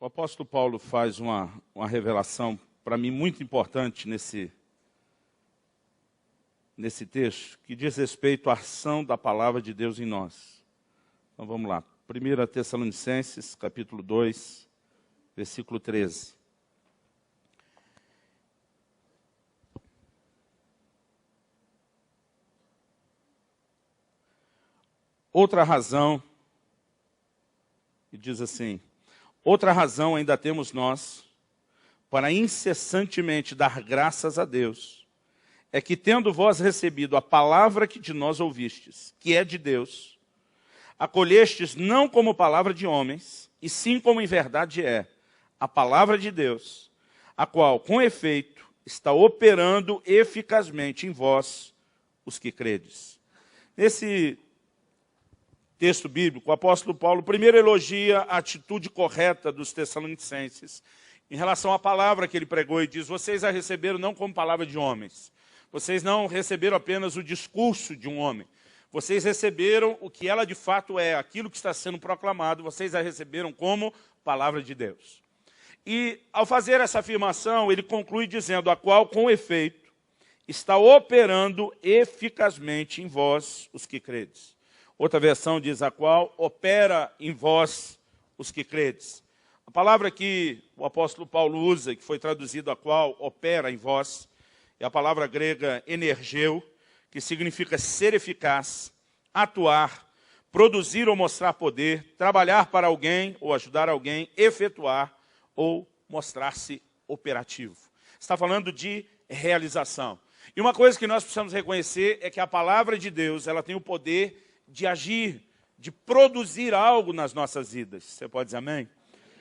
O apóstolo Paulo faz uma revelação, para mim, muito importante nesse texto, que diz respeito à ação da palavra de Deus em nós. Então vamos lá. 1 Tessalonicenses, capítulo 2, versículo 13. Outra razão, e diz assim: outra razão ainda temos nós, para incessantemente dar graças a Deus, é que tendo vós recebido a palavra que de nós ouvistes, que é de Deus, acolhestes não como palavra de homens, e sim como em verdade é, a palavra de Deus, a qual, com efeito, está operando eficazmente em vós, os que credes. Nesse texto bíblico, o apóstolo Paulo primeiro elogia a atitude correta dos tessalonicenses em relação à palavra que ele pregou e diz: vocês a receberam não como palavra de homens, vocês não receberam apenas o discurso de um homem, vocês receberam o que ela de fato é, aquilo que está sendo proclamado, vocês a receberam como palavra de Deus. E ao fazer essa afirmação, ele conclui dizendo: a qual com efeito está operando eficazmente em vós, os que credes. Outra versão diz: a qual opera em vós os que credes. A palavra que o apóstolo Paulo usa, que foi traduzido a qual opera em vós, é a palavra grega energeu, que significa ser eficaz, atuar, produzir ou mostrar poder, trabalhar para alguém ou ajudar alguém, efetuar ou mostrar-se operativo. Está falando de realização. E uma coisa que nós precisamos reconhecer é que a palavra de Deus, ela tem o poder de agir, de produzir algo nas nossas vidas. Você pode dizer amém?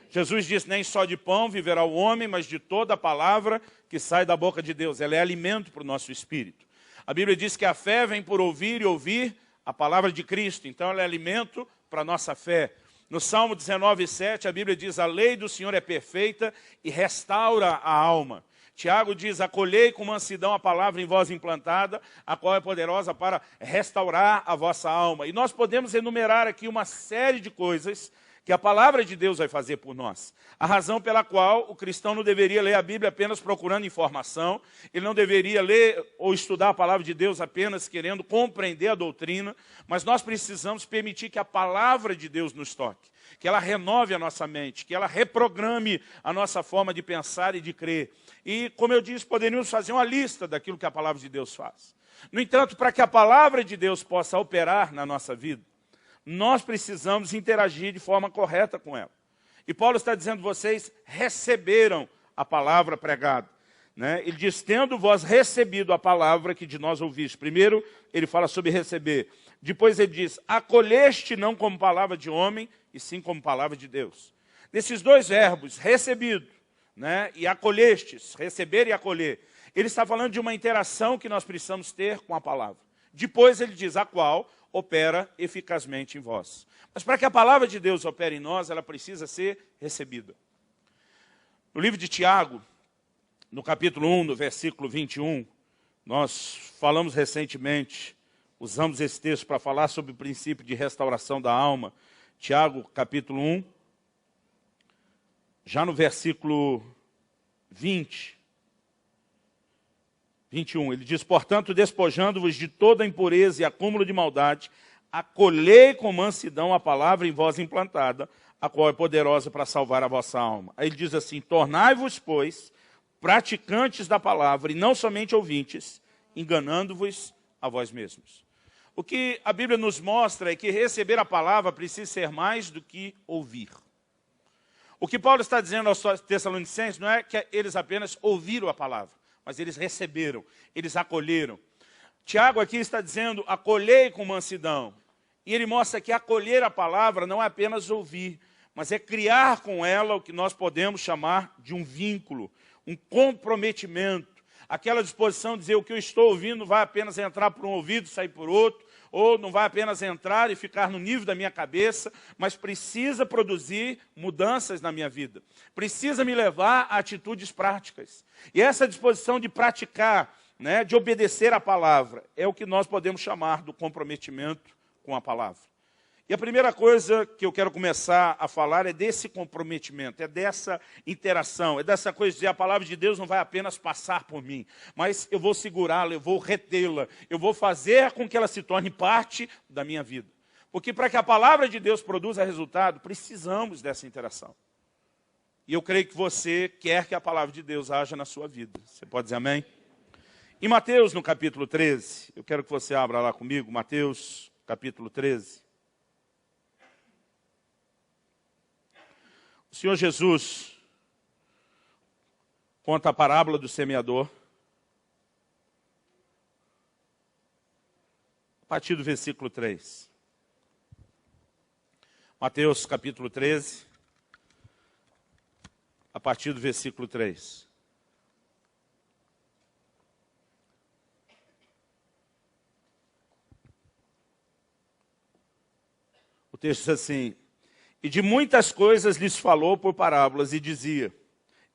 Jesus disse: nem só de pão viverá o homem, mas de toda a palavra que sai da boca de Deus. Ela é alimento para o nosso espírito. A Bíblia diz que a fé vem por ouvir e ouvir a palavra de Cristo. Então ela é alimento para a nossa fé. No Salmo 19:7, a Bíblia diz: a lei do Senhor é perfeita e restaura a alma. Tiago diz: acolhei com mansidão a palavra em vós implantada, a qual é poderosa para restaurar a vossa alma. E nós podemos enumerar aqui uma série de coisas que a palavra de Deus vai fazer por nós. A razão pela qual o cristão não deveria ler a Bíblia apenas procurando informação, ele não deveria ler ou estudar a palavra de Deus apenas querendo compreender a doutrina, mas nós precisamos permitir que a palavra de Deus nos toque, que ela renove a nossa mente, que ela reprograme a nossa forma de pensar e de crer. E, como eu disse, poderíamos fazer uma lista daquilo que a palavra de Deus faz. No entanto, para que a palavra de Deus possa operar na nossa vida, nós precisamos interagir de forma correta com ela. E Paulo está dizendo: vocês receberam a palavra pregada. Ele diz: tendo vós recebido a palavra que de nós ouviste. Primeiro, ele fala sobre receber. Depois ele diz: acolheste não como palavra de homem, e sim como palavra de Deus. Nesses dois verbos, recebido, e acolhestes, receber e acolher, ele está falando de uma interação que nós precisamos ter com a palavra. Depois ele diz: a qual opera eficazmente em vós. Mas para que a palavra de Deus opere em nós, ela precisa ser recebida. No livro de Tiago, no capítulo 1, no versículo 21, nós falamos recentemente, usamos esse texto para falar sobre o princípio de restauração da alma. Tiago, capítulo 1, já no versículo 21, ele diz: portanto, despojando-vos de toda impureza e acúmulo de maldade, acolhei com mansidão a palavra em vós implantada, a qual é poderosa para salvar a vossa alma. Aí ele diz assim: tornai-vos, pois, praticantes da palavra, e não somente ouvintes, enganando-vos a vós mesmos. O que a Bíblia nos mostra é que receber a palavra precisa ser mais do que ouvir. O que Paulo está dizendo aos Tessalonicenses não é que eles apenas ouviram a palavra, mas eles receberam, eles acolheram. Tiago aqui está dizendo: acolhei com mansidão. E ele mostra que acolher a palavra não é apenas ouvir, mas é criar com ela o que nós podemos chamar de um vínculo, um comprometimento. Aquela disposição de dizer: o que eu estou ouvindo não vai apenas entrar por um ouvido e sair por outro, ou não vai apenas entrar e ficar no nível da minha cabeça, mas precisa produzir mudanças na minha vida. Precisa me levar a atitudes práticas. E essa disposição de praticar, de obedecer à palavra, é o que nós podemos chamar do comprometimento com a palavra. E a primeira coisa que eu quero começar a falar é desse comprometimento, é dessa interação, é dessa coisa de dizer, a palavra de Deus não vai apenas passar por mim, mas eu vou segurá-la, eu vou retê-la, eu vou fazer com que ela se torne parte da minha vida. Porque para que a palavra de Deus produza resultado, precisamos dessa interação. E eu creio que você quer que a palavra de Deus haja na sua vida. Você pode dizer amém? Em Mateus, no capítulo 13, eu quero que você abra lá comigo, Mateus, capítulo 13. O Senhor Jesus conta a parábola do semeador, a partir do versículo 3. Mateus capítulo 13, a partir do versículo 3. O texto diz assim: e de muitas coisas lhes falou por parábolas, e dizia,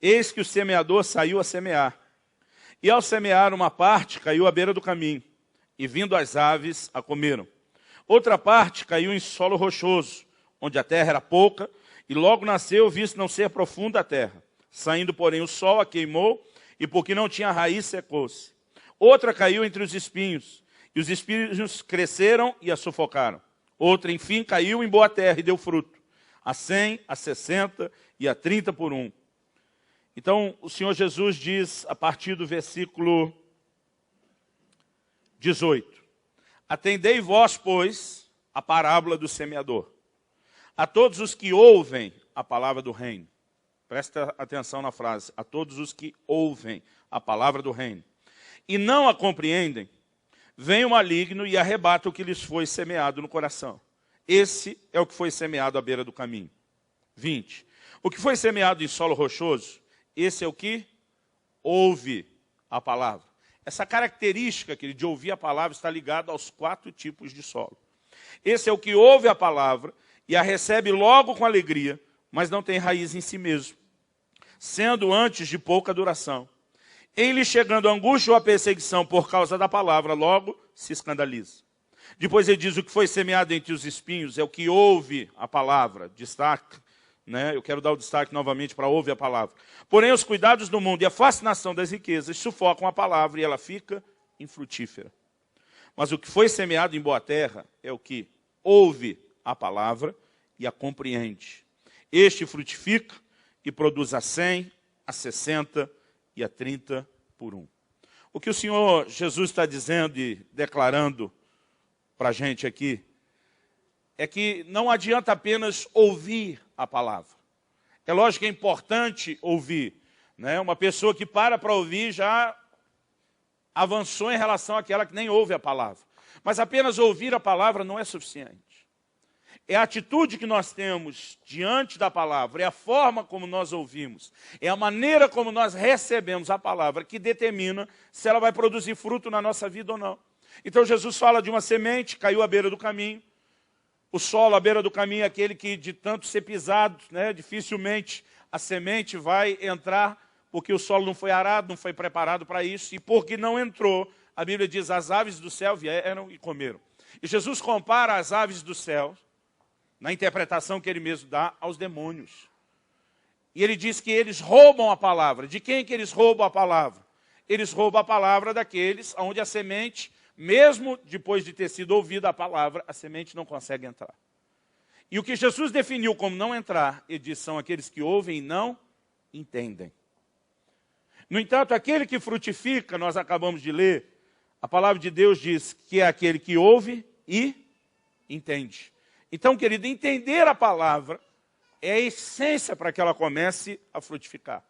eis que o semeador saiu a semear. E ao semear, uma parte caiu à beira do caminho, e vindo as aves a comeram. Outra parte caiu em solo rochoso, onde a terra era pouca, e logo nasceu, visto não ser profunda a terra. Saindo, porém, o sol a queimou, e porque não tinha raiz, secou-se. Outra caiu entre os espinhos, e os espinhos cresceram e a sufocaram. Outra, enfim, caiu em boa terra e deu fruto, a 100, a 60 e a 30 por 1. Então, o Senhor Jesus diz, a partir do versículo 18, atendei vós, pois, a parábola do semeador. A todos os que ouvem a palavra do reino. Presta atenção na frase. A todos os que ouvem a palavra do reino. E não a compreendem, vem o maligno e arrebata o que lhes foi semeado no coração. Esse é o que foi semeado à beira do caminho. 20. O que foi semeado em solo rochoso, esse é o que ouve a palavra. Essa característica de ouvir a palavra está ligada aos 4 tipos de solo. Esse é o que ouve a palavra e a recebe logo com alegria, mas não tem raiz em si mesmo, sendo antes de pouca duração. Em lhe chegando a angústia ou a perseguição por causa da palavra, logo se escandaliza. Depois ele diz, o que foi semeado entre os espinhos é o que ouve a palavra. Destaque, né? Eu quero dar o destaque novamente para ouvir a palavra. Porém, os cuidados do mundo e a fascinação das riquezas sufocam a palavra e ela fica infrutífera. Mas o que foi semeado em boa terra é o que ouve a palavra e a compreende. Este frutifica e produz a 100, a 60 e a 30 por 1. O que o Senhor Jesus está dizendo e declarando para a gente aqui é que não adianta apenas ouvir a palavra. É lógico que é importante ouvir, né? Uma pessoa que para ouvir já avançou em relação àquela que nem ouve a palavra. Mas apenas ouvir a palavra não é suficiente. É a atitude que nós temos diante da palavra, é a forma como nós ouvimos, é a maneira como nós recebemos a palavra que determina se ela vai produzir fruto na nossa vida ou não. Então Jesus fala de uma semente, caiu à beira do caminho. O solo à beira do caminho é aquele que de tanto ser pisado, né, dificilmente a semente vai entrar, porque o solo não foi arado, não foi preparado para isso, e porque não entrou, a Bíblia diz, as aves do céu vieram e comeram. E Jesus compara as aves do céu, na interpretação que ele mesmo dá, aos demônios. E ele diz que eles roubam a palavra. De quem que eles roubam a palavra? Eles roubam a palavra daqueles onde a semente, mesmo depois de ter sido ouvida a palavra, a semente não consegue entrar. E o que Jesus definiu como não entrar, ele diz, são aqueles que ouvem e não entendem. No entanto, aquele que frutifica, nós acabamos de ler, a palavra de Deus diz que é aquele que ouve e entende. Então, querido, entender a palavra é a essência para que ela comece a frutificar.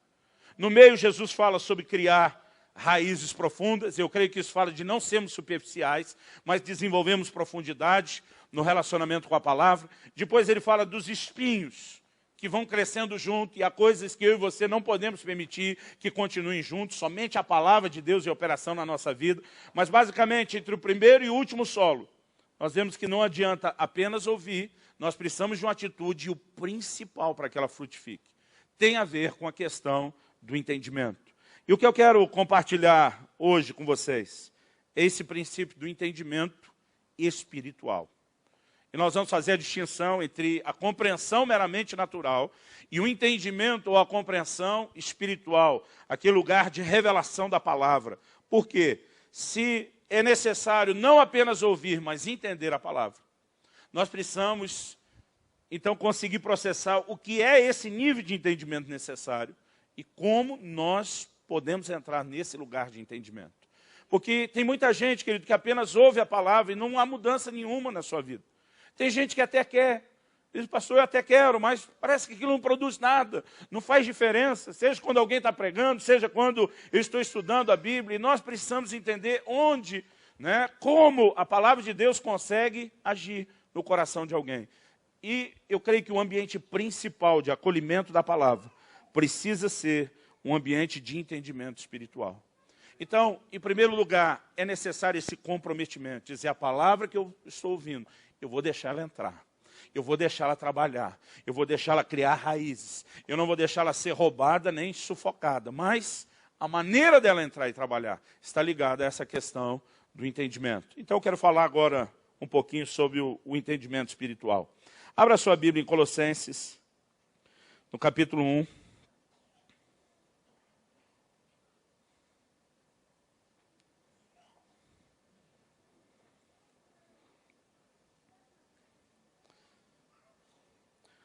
No meio, Jesus fala sobre criar raízes profundas. Eu creio que isso fala de não sermos superficiais, mas desenvolvemos profundidade no relacionamento com a palavra. Depois ele fala dos espinhos que vão crescendo junto, e há coisas que eu e você não podemos permitir que continuem juntos, somente a palavra de Deus em operação na nossa vida. Mas basicamente, entre o primeiro e o último solo, nós vemos que não adianta apenas ouvir, nós precisamos de uma atitude, e o principal para que ela frutifique tem a ver com a questão do entendimento. E o que eu quero compartilhar hoje com vocês é esse princípio do entendimento espiritual. E nós vamos fazer a distinção entre a compreensão meramente natural e o entendimento ou a compreensão espiritual, aquele lugar de revelação da palavra. Por quê? Se é necessário não apenas ouvir, mas entender a palavra, nós precisamos, então, conseguir processar o que é esse nível de entendimento necessário e como nós podemos entrar nesse lugar de entendimento. Porque tem muita gente, querido, que apenas ouve a palavra e não há mudança nenhuma na sua vida. Tem gente que até quer, diz, pastor, eu até quero, mas parece que aquilo não produz nada, não faz diferença, seja quando alguém está pregando, seja quando eu estou estudando a Bíblia, e nós precisamos entender onde, como a palavra de Deus consegue agir no coração de alguém. E eu creio que o ambiente principal de acolhimento da palavra precisa ser um ambiente de entendimento espiritual. Então, em primeiro lugar, é necessário esse comprometimento, dizer a palavra que eu estou ouvindo, eu vou deixar ela entrar, eu vou deixá-la trabalhar, eu vou deixá-la criar raízes, eu não vou deixá-la ser roubada nem sufocada, mas a maneira dela entrar e trabalhar está ligada a essa questão do entendimento. Então, eu quero falar agora um pouquinho sobre o entendimento espiritual. Abra sua Bíblia em Colossenses, no capítulo 1.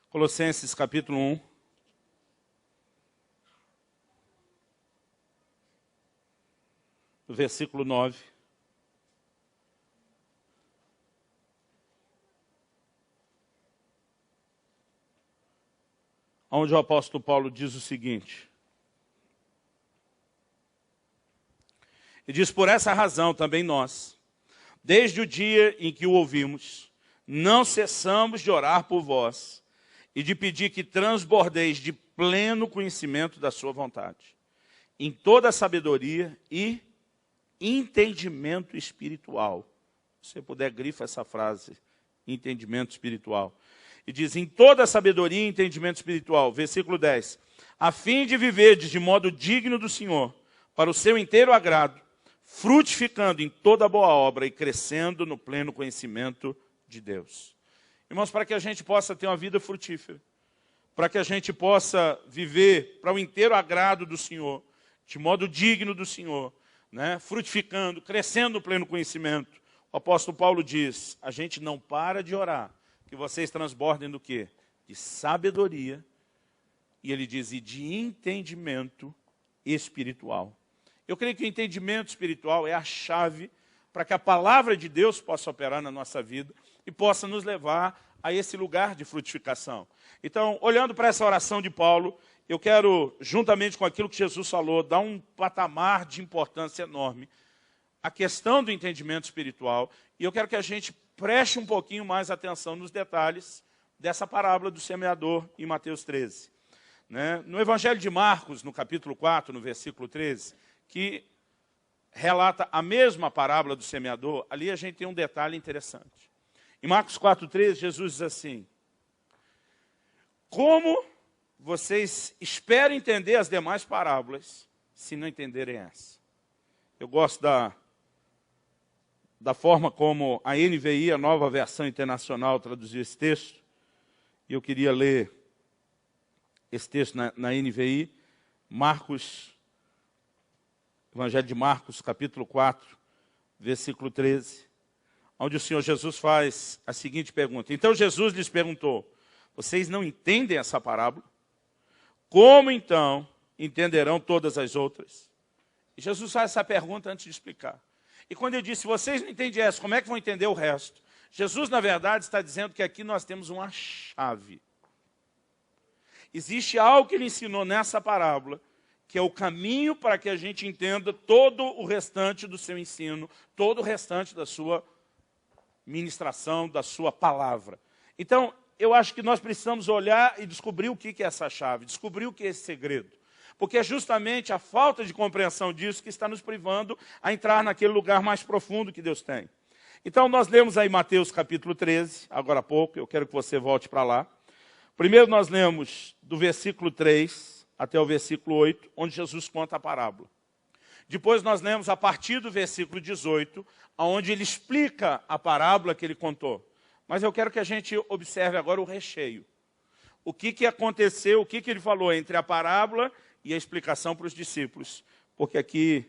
Colossenses, capítulo 1. Versículo 9. Onde o apóstolo Paulo diz o seguinte. Ele diz, por essa razão também nós, desde o dia em que o ouvimos, não cessamos de orar por vós e de pedir que transbordeis de pleno conhecimento da sua vontade, em toda a sabedoria e entendimento espiritual. Se você puder, grifa essa frase, entendimento espiritual. E diz, em toda a sabedoria e entendimento espiritual, versículo 10, a fim de viverdes de modo digno do Senhor, para o seu inteiro agrado, frutificando em toda boa obra e crescendo no pleno conhecimento de Deus. Irmãos, para que a gente possa ter uma vida frutífera, para que a gente possa viver para o inteiro agrado do Senhor, de modo digno do Senhor, frutificando, crescendo no pleno conhecimento, o apóstolo Paulo diz, a gente não para de orar, que vocês transbordem do quê? De sabedoria, e ele diz, e de entendimento espiritual. Eu creio que o entendimento espiritual é a chave para que a palavra de Deus possa operar na nossa vida e possa nos levar a esse lugar de frutificação. Então, olhando para essa oração de Paulo, eu quero, juntamente com aquilo que Jesus falou, dar um patamar de importância enorme à questão do entendimento espiritual, e eu quero que a gente preste um pouquinho mais atenção nos detalhes dessa parábola do semeador em Mateus 13. No Evangelho de Marcos, no capítulo 4, no versículo 13, que relata a mesma parábola do semeador, ali a gente tem um detalhe interessante. Em Marcos 4,13, Jesus diz assim, como vocês esperam entender as demais parábolas, se não entenderem essa? Eu gosto da forma como a NVI, a Nova Versão Internacional, traduziu esse texto. E eu queria ler esse texto na NVI, Evangelho de Marcos, capítulo 4, versículo 13, onde o Senhor Jesus faz a seguinte pergunta. Então Jesus lhes perguntou, vocês não entendem essa parábola? Como então entenderão todas as outras? E Jesus faz essa pergunta antes de explicar. E quando ele disse, vocês não entendem essa, como é que vão entender o resto? Jesus, na verdade, está dizendo que aqui nós temos uma chave. Existe algo que ele ensinou nessa parábola, que é o caminho para que a gente entenda todo o restante do seu ensino, todo o restante da sua ministração, da sua palavra. Então, eu acho que nós precisamos olhar e descobrir o que é essa chave, descobrir o que é esse segredo. Porque é justamente a falta de compreensão disso que está nos privando a entrar naquele lugar mais profundo que Deus tem. Então, nós lemos aí Mateus capítulo 13, agora há pouco, eu quero que você volte para lá. Primeiro nós lemos do versículo 3 até o versículo 8, onde Jesus conta a parábola. Depois nós lemos a partir do versículo 18, onde ele explica a parábola que ele contou. Mas eu quero que a gente observe agora o recheio. O que aconteceu, o que ele falou entre a parábola e a explicação para os discípulos. Porque aqui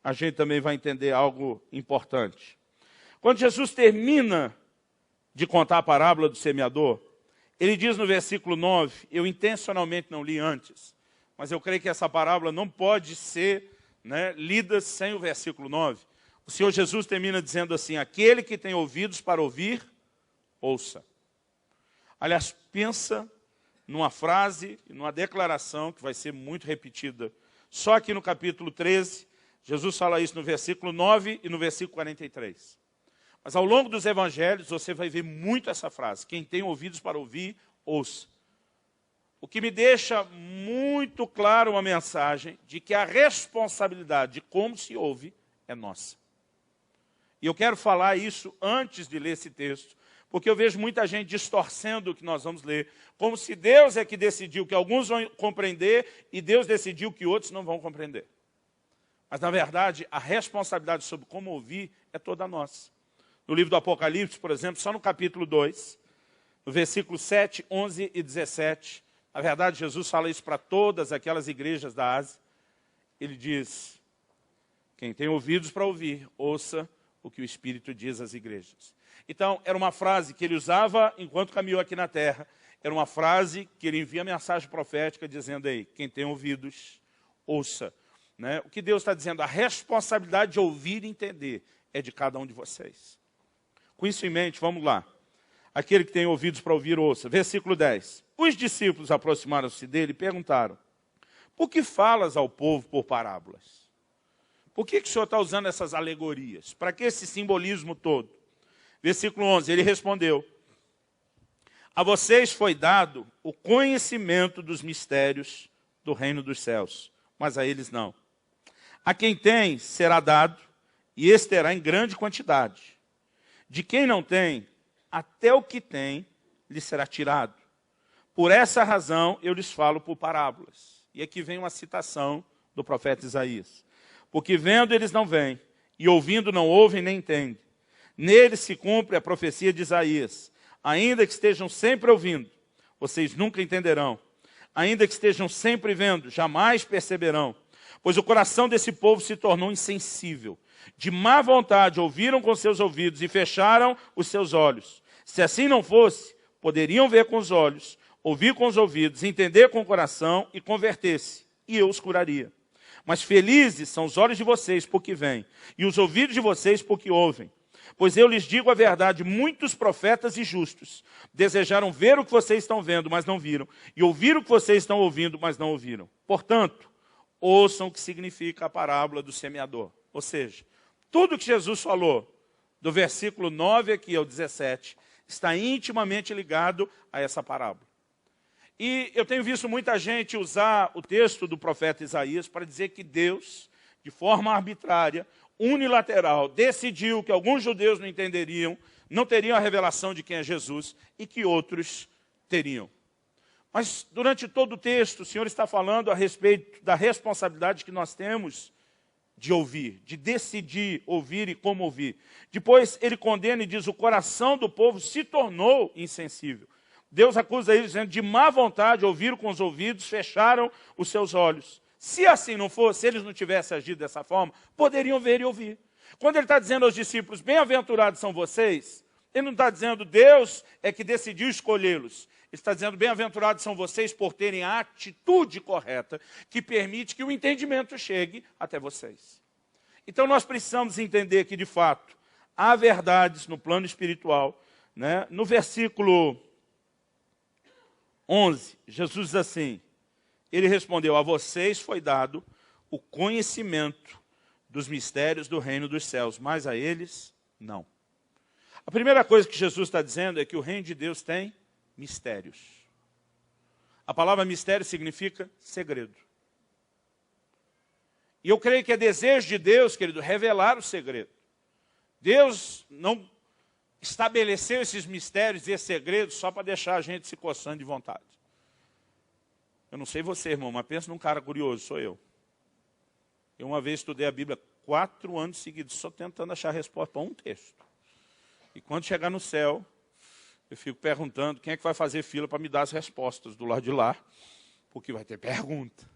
a gente também vai entender algo importante. Quando Jesus termina de contar a parábola do semeador, ele diz no versículo 9, eu intencionalmente não li antes, mas eu creio que essa parábola não pode ser lida sem o versículo 9. O Senhor Jesus termina dizendo assim, aquele que tem ouvidos para ouvir, ouça. Aliás, pensa numa frase, numa declaração que vai ser muito repetida. Só aqui no capítulo 13, Jesus fala isso no versículo 9 e no versículo 43. Mas ao longo dos evangelhos você vai ver muito essa frase. Quem tem ouvidos para ouvir, ouça. O que me deixa muito claro uma mensagem de que a responsabilidade de como se ouve é nossa. E eu quero falar isso antes de ler esse texto, porque eu vejo muita gente distorcendo o que nós vamos ler, como se Deus é que decidiu que alguns vão compreender e Deus decidiu que outros não vão compreender. Mas, na verdade, a responsabilidade sobre como ouvir é toda nossa. No livro do Apocalipse, por exemplo, só no capítulo 2, no versículo 7, 11 e 17, na verdade, Jesus fala isso para todas aquelas igrejas da Ásia. Ele diz, quem tem ouvidos para ouvir, ouça o que o Espírito diz às igrejas. Então, era uma frase que ele usava enquanto caminhou aqui na terra. Era uma frase que ele envia mensagem profética dizendo aí, quem tem ouvidos, ouça. O que Deus está dizendo, a responsabilidade de ouvir e entender é de cada um de vocês. Com isso em mente, vamos lá. Aquele que tem ouvidos para ouvir, ouça. Versículo 10. Os discípulos aproximaram-se dele e perguntaram, por que falas ao povo por parábolas? Por que o Senhor está usando essas alegorias? Para que esse simbolismo todo? Versículo 11, ele respondeu, a vocês foi dado o conhecimento dos mistérios do reino dos céus, mas a eles não. A quem tem, será dado, e esse terá em grande quantidade. De quem não tem, até o que tem, lhe será tirado. Por essa razão, eu lhes falo por parábolas. E aqui vem uma citação do profeta Isaías. Porque vendo eles não veem, e ouvindo não ouvem nem entendem. Nele se cumpre a profecia de Isaías. Ainda que estejam sempre ouvindo, vocês nunca entenderão. Ainda que estejam sempre vendo, jamais perceberão. Pois o coração desse povo se tornou insensível. De má vontade ouviram com seus ouvidos e fecharam os seus olhos. Se assim não fosse, poderiam ver com os olhos, ouvir com os ouvidos, entender com o coração e converter-se, e eu os curaria. Mas felizes são os olhos de vocês porque veem, e os ouvidos de vocês porque ouvem. Pois eu lhes digo a verdade, muitos profetas e justos desejaram ver o que vocês estão vendo, mas não viram, e ouvir o que vocês estão ouvindo, mas não ouviram. Portanto, ouçam o que significa a parábola do semeador. Ou seja, tudo que Jesus falou, do versículo 9 aqui ao 17, está intimamente ligado a essa parábola. E eu tenho visto muita gente usar o texto do profeta Isaías para dizer que Deus, de forma arbitrária, unilateral, decidiu que alguns judeus não entenderiam, não teriam a revelação de quem é Jesus e que outros teriam. Mas durante todo o texto, o Senhor está falando a respeito da responsabilidade que nós temos de ouvir, de decidir ouvir e como ouvir. Depois ele condena e diz, o coração do povo se tornou insensível. Deus acusa eles dizendo, de má vontade, ouviram com os ouvidos, fecharam os seus olhos. Se assim não fosse, se eles não tivessem agido dessa forma, poderiam ver e ouvir. Quando ele está dizendo aos discípulos, bem-aventurados são vocês, ele não está dizendo, Deus é que decidiu escolhê-los. Ele está dizendo, bem-aventurados são vocês por terem a atitude correta, que permite que o entendimento chegue até vocês. Então nós precisamos entender que, de fato, há verdades no plano espiritual. No versículo 11, Jesus diz assim, ele respondeu, a vocês foi dado o conhecimento dos mistérios do reino dos céus, mas a eles não. A primeira coisa que Jesus está dizendo é que o reino de Deus tem mistérios. A palavra mistério significa segredo. E eu creio que é desejo de Deus, querido, revelar o segredo. Deus não estabeleceu esses mistérios e esses segredos só para deixar a gente se coçando de vontade. Eu não sei você, irmão, mas pensa num cara curioso, sou eu. Eu uma vez estudei a Bíblia 4 anos seguidos, só tentando achar a resposta para um texto. E quando chegar no céu, eu fico perguntando quem é que vai fazer fila para me dar as respostas do lado de lá, porque vai ter pergunta.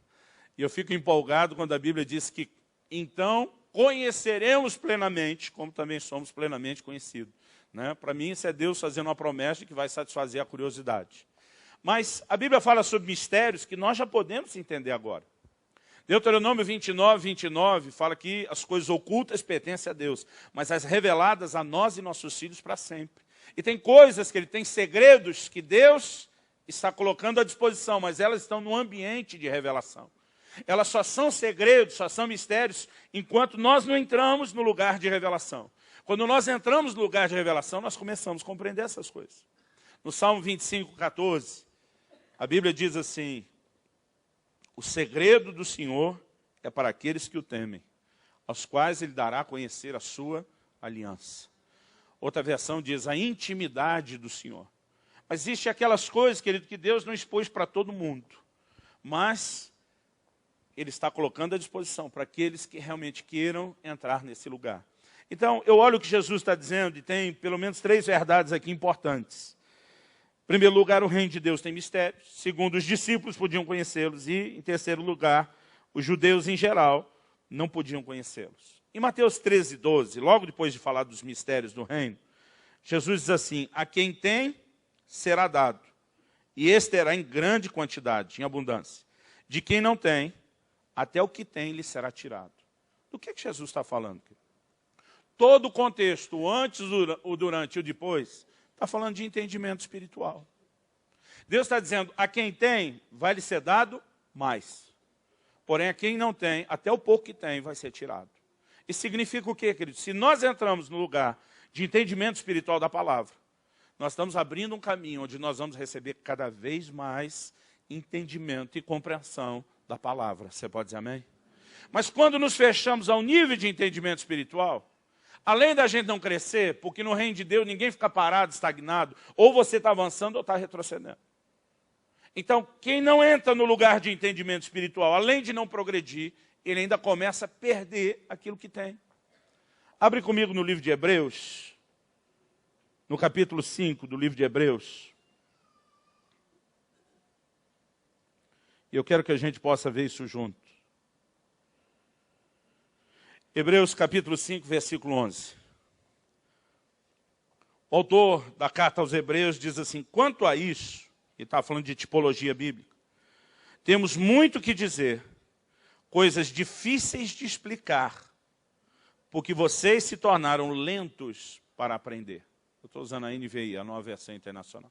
E eu fico empolgado quando a Bíblia diz que, então, conheceremos plenamente, como também somos plenamente conhecidos. Né? Para mim, isso é Deus fazendo uma promessa que vai satisfazer a curiosidade. Mas a Bíblia fala sobre mistérios que nós já podemos entender agora. Deuteronômio 29 fala que as coisas ocultas pertencem a Deus, mas as reveladas a nós e nossos filhos para sempre. E tem coisas que ele tem segredos que Deus está colocando à disposição, mas elas estão no ambiente de revelação. Elas só são segredos, só são mistérios, enquanto nós não entramos no lugar de revelação. Quando nós entramos no lugar de revelação, nós começamos a compreender essas coisas. No Salmo 25:14, a Bíblia diz assim: o segredo do Senhor é para aqueles que o temem, aos quais ele dará a conhecer a sua aliança. Outra versão diz a intimidade do Senhor. Mas existem aquelas coisas, querido, que Deus não expôs para todo mundo, mas ele está colocando à disposição para aqueles que realmente queiram entrar nesse lugar. Então, eu olho o que Jesus está dizendo e tem pelo menos 3 verdades aqui importantes. Em primeiro lugar, o reino de Deus tem mistérios. Segundo, os discípulos podiam conhecê-los. E, em terceiro lugar, os judeus em geral não podiam conhecê-los. Em Mateus 13:12, logo depois de falar dos mistérios do reino, Jesus diz assim: a quem tem, será dado, e esse terá em grande quantidade, em abundância. De quem não tem, até o que tem lhe será tirado. Do que Jesus está falando? Todo o contexto, o antes, o durante e o depois, está falando de entendimento espiritual. Deus está dizendo, a quem tem, vai lhe ser dado mais. Porém, a quem não tem, até o pouco que tem, vai ser tirado. Isso significa o quê, querido? Se nós entramos no lugar de entendimento espiritual da palavra, nós estamos abrindo um caminho onde nós vamos receber cada vez mais entendimento e compreensão da palavra. Você pode dizer amém? Mas quando nos fechamos ao nível de entendimento espiritual, além da gente não crescer, porque no reino de Deus ninguém fica parado, estagnado, ou você está avançando ou está retrocedendo. Então, quem não entra no lugar de entendimento espiritual, além de não progredir, ele ainda começa a perder aquilo que tem. Abre comigo no livro de Hebreus, no capítulo 5 do livro de Hebreus. E eu quero que a gente possa ver isso junto. Hebreus capítulo 5, versículo 11. O autor da carta aos Hebreus diz assim: quanto a isso, ele está falando de tipologia bíblica, temos muito que dizer, coisas difíceis de explicar, porque vocês se tornaram lentos para aprender. Eu estou usando a NVI, a Nova Versão Internacional.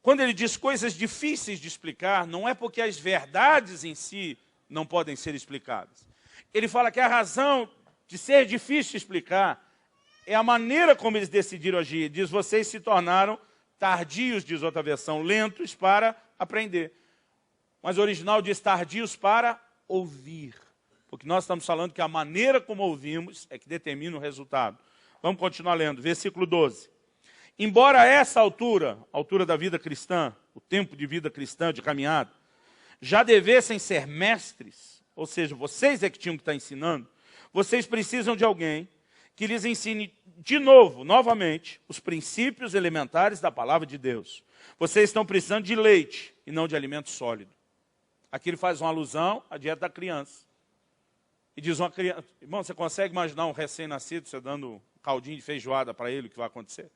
Quando ele diz coisas difíceis de explicar, não é porque as verdades em si não podem ser explicadas. Ele fala que a razão de ser difícil de explicar é a maneira como eles decidiram agir. Ele diz, vocês se tornaram tardios, diz outra versão, lentos para aprender. Mas o original diz tardios para ouvir. Porque nós estamos falando que a maneira como ouvimos é que determina o resultado. Vamos continuar lendo. Versículo 12. Embora a essa altura, a altura da vida cristã, o tempo de vida cristã, de caminhada, já devessem ser mestres, ou seja, vocês é que tinham que estar ensinando, vocês precisam de alguém que lhes ensine de novo, novamente, os princípios elementares da palavra de Deus. Vocês estão precisando de leite e não de alimento sólido. Aqui ele faz uma alusão à dieta da criança. E diz uma criança, irmão, você consegue imaginar um recém-nascido, você dando um caldinho de feijoada para ele, o que vai acontecer?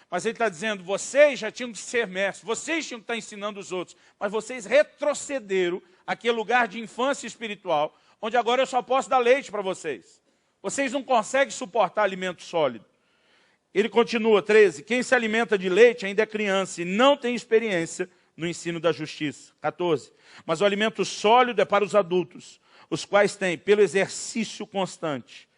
Mas ele está dizendo, vocês já tinham que ser mestres, vocês tinham que estar ensinando os outros, mas vocês retrocederam àquele lugar de infância espiritual, onde agora eu só posso dar leite para vocês. Vocês não conseguem suportar alimento sólido. Ele continua, 13, quem se alimenta de leite ainda é criança e não tem experiência no ensino da justiça. 14, mas o alimento sólido é para os adultos, os quais têm, pelo exercício constante,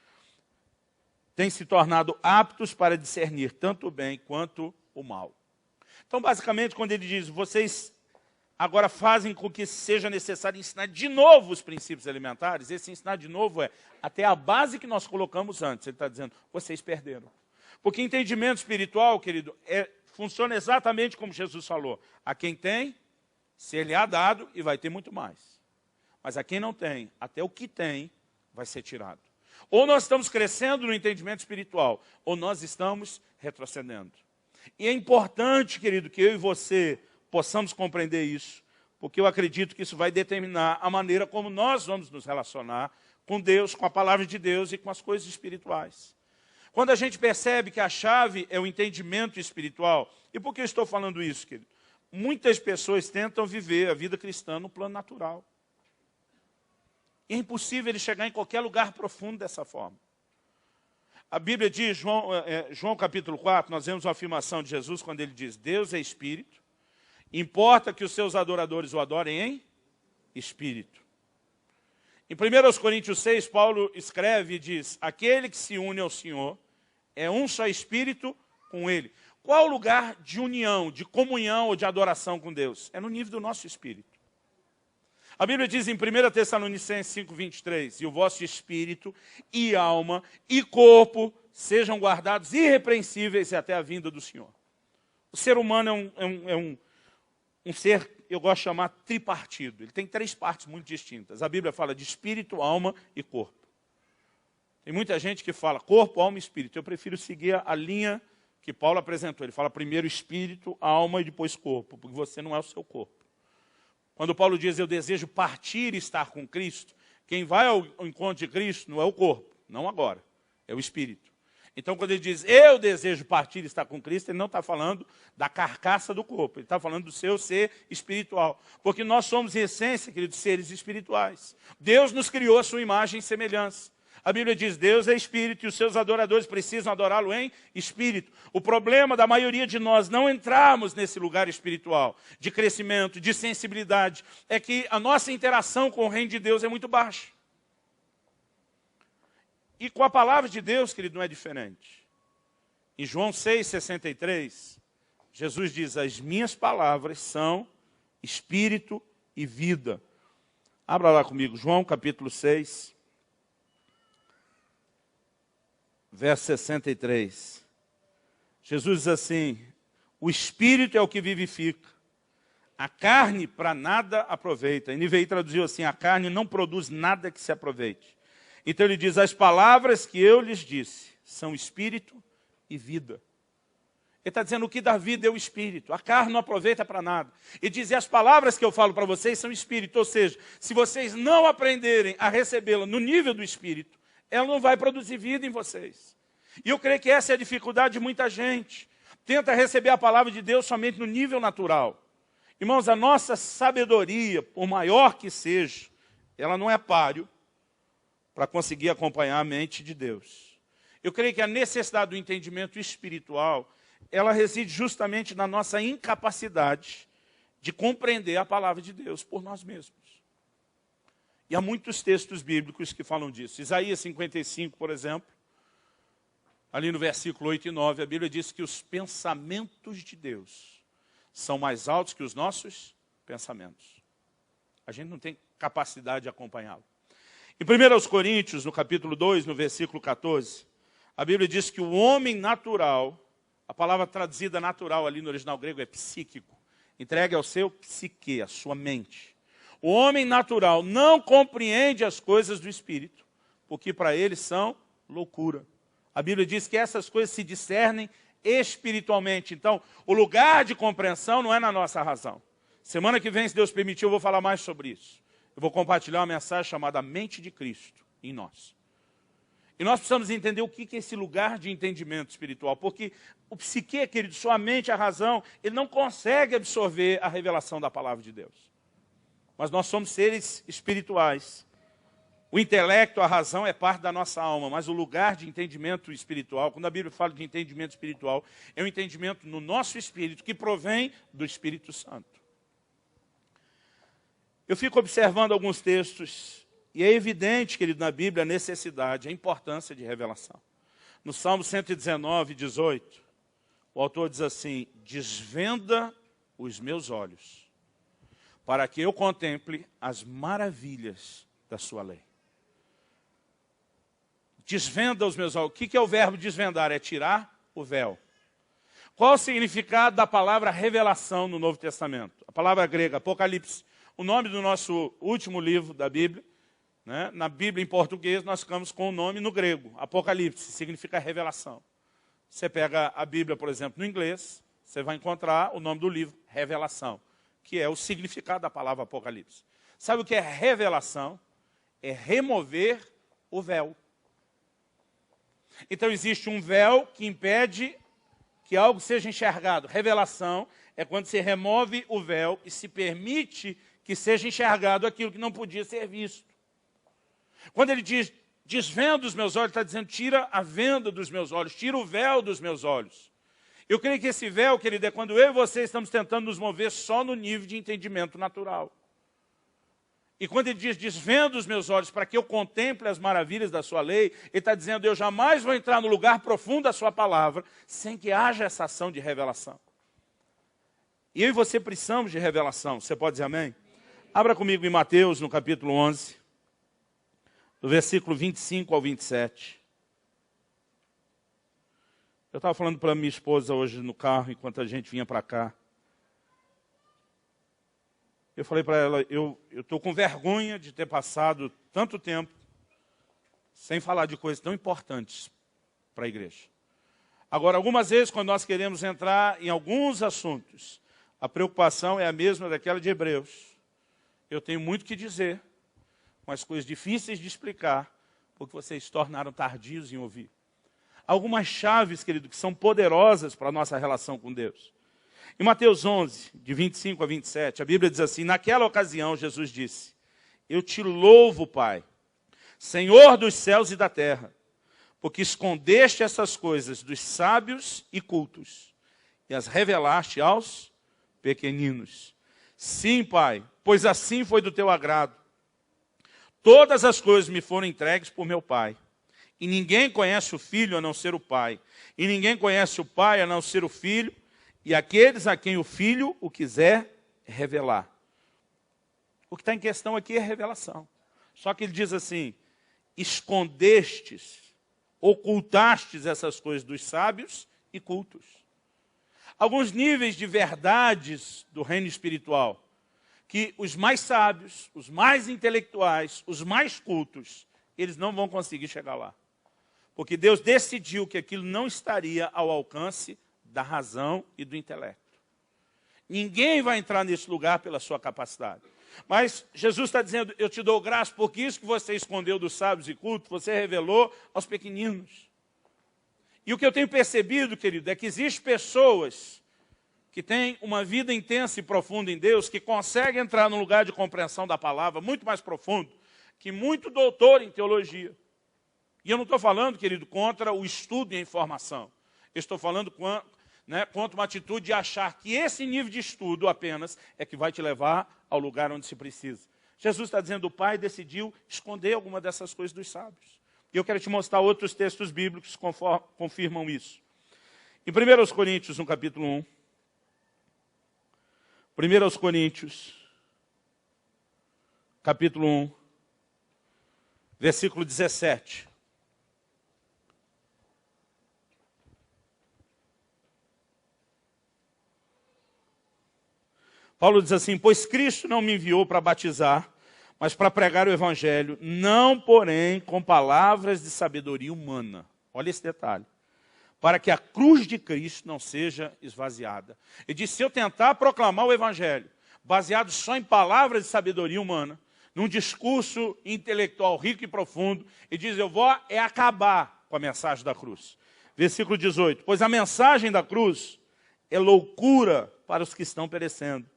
têm se tornado aptos para discernir tanto o bem quanto o mal. Então, basicamente, quando ele diz, vocês agora fazem com que seja necessário ensinar de novo os princípios elementares, esse ensinar de novo é até a base que nós colocamos antes. Ele está dizendo, vocês perderam. Porque entendimento espiritual, querido, funciona exatamente como Jesus falou. A quem tem, se ele há dado, e vai ter muito mais. Mas a quem não tem, até o que tem, vai ser tirado. Ou nós estamos crescendo no entendimento espiritual, ou nós estamos retrocedendo. E é importante, querido, que eu e você possamos compreender isso, porque eu acredito que isso vai determinar a maneira como nós vamos nos relacionar com Deus, com a palavra de Deus e com as coisas espirituais. Quando a gente percebe que a chave é o entendimento espiritual, e por que eu estou falando isso, querido? Muitas pessoas tentam viver a vida cristã no plano natural. E é impossível ele chegar em qualquer lugar profundo dessa forma. A Bíblia diz, João capítulo 4, nós vemos uma afirmação de Jesus quando ele diz, Deus é espírito, importa que os seus adoradores o adorem em espírito. Em 1 Coríntios 6, Paulo escreve e diz, aquele que se une ao Senhor é um só espírito com ele. Qual o lugar de união, de comunhão ou de adoração com Deus? É no nível do nosso espírito. A Bíblia diz em 1 Tessalonicenses 5:23, e o vosso espírito e alma e corpo sejam guardados irrepreensíveis até a vinda do Senhor. O ser humano é um ser, eu gosto de chamar tripartido. Ele tem 3 partes muito distintas. A Bíblia fala de espírito, alma e corpo. Tem muita gente que fala corpo, alma e espírito. Eu prefiro seguir a linha que Paulo apresentou. Ele fala primeiro espírito, alma e depois corpo, porque você não é o seu corpo. Quando Paulo diz, eu desejo partir e estar com Cristo, quem vai ao encontro de Cristo não é o corpo, não agora, é o espírito. Então, quando ele diz, eu desejo partir e estar com Cristo, ele não está falando da carcaça do corpo, ele está falando do seu ser espiritual. Porque nós somos, em essência, queridos, seres espirituais. Deus nos criou a sua imagem e semelhança. A Bíblia diz, Deus é espírito e os seus adoradores precisam adorá-lo em espírito. O problema da maioria de nós não entrarmos nesse lugar espiritual, de crescimento, de sensibilidade, é que a nossa interação com o reino de Deus é muito baixa. E com a palavra de Deus, querido, não é diferente. Em João 6,63, Jesus diz, as minhas palavras são espírito e vida. Abra lá comigo, João capítulo 6. Verso 63. Jesus diz assim, o espírito é o que vivifica. A carne para nada aproveita. A NVI traduziu assim, a carne não produz nada que se aproveite. Então ele diz, as palavras que eu lhes disse são espírito e vida. Ele está dizendo, o que dá vida é o espírito. A carne não aproveita para nada. E diz, e as palavras que eu falo para vocês são espírito. Ou seja, se vocês não aprenderem a recebê-la no nível do espírito, ela não vai produzir vida em vocês. E eu creio que essa é a dificuldade de muita gente. Tenta receber a palavra de Deus somente no nível natural. Irmãos, a nossa sabedoria, por maior que seja, ela não é páreo para conseguir acompanhar a mente de Deus. Eu creio que a necessidade do entendimento espiritual, ela reside justamente na nossa incapacidade de compreender a palavra de Deus por nós mesmos. E há muitos textos bíblicos que falam disso. Isaías 55, por exemplo, ali no versículo 8 e 9, a Bíblia diz que os pensamentos de Deus são mais altos que os nossos pensamentos. A gente não tem capacidade de acompanhá-lo. Em 1 Coríntios, no capítulo 2, no versículo 14, a Bíblia diz que o homem natural, a palavra traduzida natural ali no original grego é psíquico, entregue ao seu psique, a sua mente. O homem natural não compreende as coisas do Espírito, porque para ele são loucura. A Bíblia diz que essas coisas se discernem espiritualmente. Então, o lugar de compreensão não é na nossa razão. Semana que vem, se Deus permitir, eu vou falar mais sobre isso. Eu vou compartilhar uma mensagem chamada Mente de Cristo em nós. E nós precisamos entender o que é esse lugar de entendimento espiritual. Porque o psique, querido, sua mente, a razão, ele não consegue absorver a revelação da palavra de Deus. Mas nós somos seres espirituais. O intelecto, a razão é parte da nossa alma, mas o lugar de entendimento espiritual, quando a Bíblia fala de entendimento espiritual, é um entendimento no nosso espírito, que provém do Espírito Santo. Eu fico observando alguns textos, e é evidente, querido, na Bíblia, a necessidade, a importância de revelação. No Salmo 119, 18, o autor diz assim, desvenda os meus olhos, para que eu contemple as maravilhas da sua lei. Desvenda os meus olhos. O que é o verbo desvendar? É tirar o véu. Qual o significado da palavra revelação no Novo Testamento? A palavra grega, Apocalipse. O nome do nosso último livro da Bíblia né? Na Bíblia, em português, nós ficamos com o nome no grego. Apocalipse significa revelação. Você pega a Bíblia, por exemplo, no inglês, você vai encontrar o nome do livro, Revelação, que é o significado da palavra Apocalipse. Sabe o que é revelação? É remover o véu. Então existe um véu que impede que algo seja enxergado. Revelação é quando se remove o véu e se permite que seja enxergado aquilo que não podia ser visto. Quando ele diz, desvenda os meus olhos, está dizendo, tira a venda dos meus olhos, tira o véu dos meus olhos. Eu creio que esse véu, querido, é quando eu e você estamos tentando nos mover só no nível de entendimento natural. E quando ele diz, desvenda os meus olhos para que eu contemple as maravilhas da sua lei, ele está dizendo, eu jamais vou entrar no lugar profundo da sua palavra sem que haja essa ação de revelação. E eu e você precisamos de revelação. Você pode dizer amém? Abra comigo em Mateus, no capítulo 11, do versículo 25 ao 27. Eu estava falando para minha esposa hoje no carro, enquanto a gente vinha para cá. Eu falei para ela, eu estou com vergonha de ter passado tanto tempo sem falar de coisas tão importantes para a igreja. Agora, algumas vezes, quando nós queremos entrar em alguns assuntos, a preocupação é a mesma daquela de Hebreus. Eu tenho muito que dizer, mas coisas difíceis de explicar, porque vocês se tornaram tardios em ouvir. Algumas chaves, querido, que são poderosas para a nossa relação com Deus. Em Mateus 11, de 25 a 27, a Bíblia diz assim, naquela ocasião Jesus disse, eu te louvo, Pai, Senhor dos céus e da terra, porque escondeste essas coisas dos sábios e cultos, e as revelaste aos pequeninos. Sim, Pai, pois assim foi do teu agrado. Todas as coisas me foram entregues por meu Pai. E ninguém conhece o Filho a não ser o Pai. E ninguém conhece o Pai a não ser o Filho, e aqueles a quem o Filho o quiser revelar. O que está em questão aqui é revelação. Só que ele diz assim, escondestes, ocultastes essas coisas dos sábios e cultos. Alguns níveis de verdades do reino espiritual, que os mais sábios, os mais intelectuais, os mais cultos, eles não vão conseguir chegar lá. Porque Deus decidiu que aquilo não estaria ao alcance da razão e do intelecto. Ninguém vai entrar nesse lugar pela sua capacidade. Mas Jesus está dizendo, eu te dou graça porque isso que você escondeu dos sábios e cultos, você revelou aos pequeninos. E o que eu tenho percebido, querido, é que existem pessoas que têm uma vida intensa e profunda em Deus, que conseguem entrar num lugar de compreensão da palavra muito mais profundo que muito doutor em teologia. E eu não estou falando, querido, contra o estudo e a informação. Eu estou falando contra uma atitude de achar que esse nível de estudo apenas é que vai te levar ao lugar onde se precisa. Jesus está dizendo, o Pai decidiu esconder alguma dessas coisas dos sábios. E eu quero te mostrar outros textos bíblicos que confirmam isso. Em 1 Coríntios, no capítulo 1. 1 Coríntios, capítulo 1, versículo 17. Paulo diz assim, pois Cristo não me enviou para batizar, mas para pregar o Evangelho, não porém com palavras de sabedoria humana. Olha esse detalhe. Para que a cruz de Cristo não seja esvaziada. Ele disse, se eu tentar proclamar o Evangelho, baseado só em palavras de sabedoria humana, num discurso intelectual rico e profundo, ele diz, eu vou acabar com a mensagem da cruz. Versículo 18, pois a mensagem da cruz é loucura para os que estão perecendo,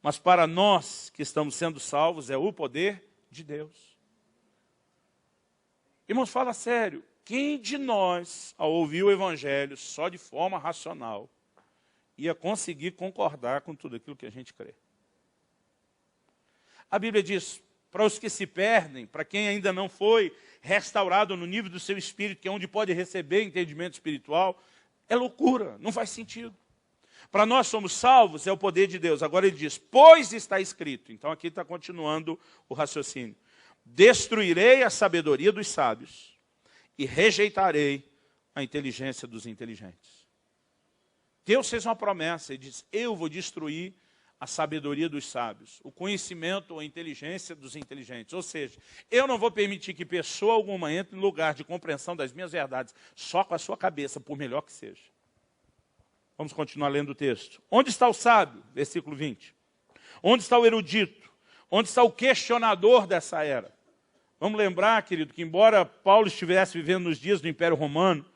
mas para nós que estamos sendo salvos é o poder de Deus. Irmãos, fala sério. Quem de nós, ao ouvir o Evangelho só de forma racional, ia conseguir concordar com tudo aquilo que a gente crê? A Bíblia diz, para os que se perdem, para quem ainda não foi restaurado no nível do seu espírito, que é onde pode receber entendimento espiritual, é loucura, não faz sentido. Para nós somos salvos, é o poder de Deus. Agora ele diz, pois está escrito. Então aqui está continuando o raciocínio. Destruirei a sabedoria dos sábios e rejeitarei a inteligência dos inteligentes. Deus fez uma promessa, ele diz, eu vou destruir a sabedoria dos sábios, o conhecimento ou a inteligência dos inteligentes. Ou seja, eu não vou permitir que pessoa alguma entre no lugar de compreensão das minhas verdades só com a sua cabeça, por melhor que seja. Vamos continuar lendo o texto. Onde está o sábio? Versículo 20. Onde está o erudito? Onde está o questionador dessa era? Vamos lembrar, querido, que embora Paulo estivesse vivendo nos dias do Império Romano,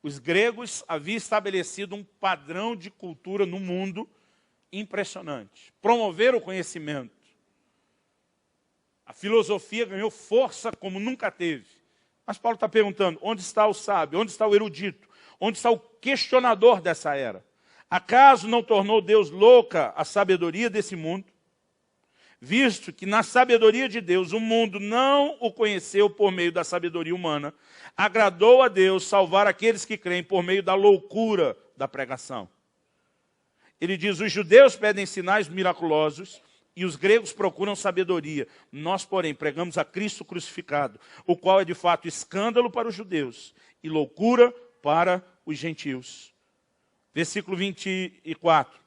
os gregos haviam estabelecido um padrão de cultura no mundo impressionante. Promoveram o conhecimento. A filosofia ganhou força como nunca teve. Mas Paulo está perguntando, onde está o sábio? Onde está o erudito? Onde está o questionador dessa era? Acaso não tornou Deus louca a sabedoria desse mundo? Visto que na sabedoria de Deus o mundo não o conheceu por meio da sabedoria humana, agradou a Deus salvar aqueles que creem por meio da loucura da pregação. Ele diz, os judeus pedem sinais miraculosos e os gregos procuram sabedoria. Nós, porém, pregamos a Cristo crucificado, o qual é de fato escândalo para os judeus e loucura para os gentios. Versículo 24.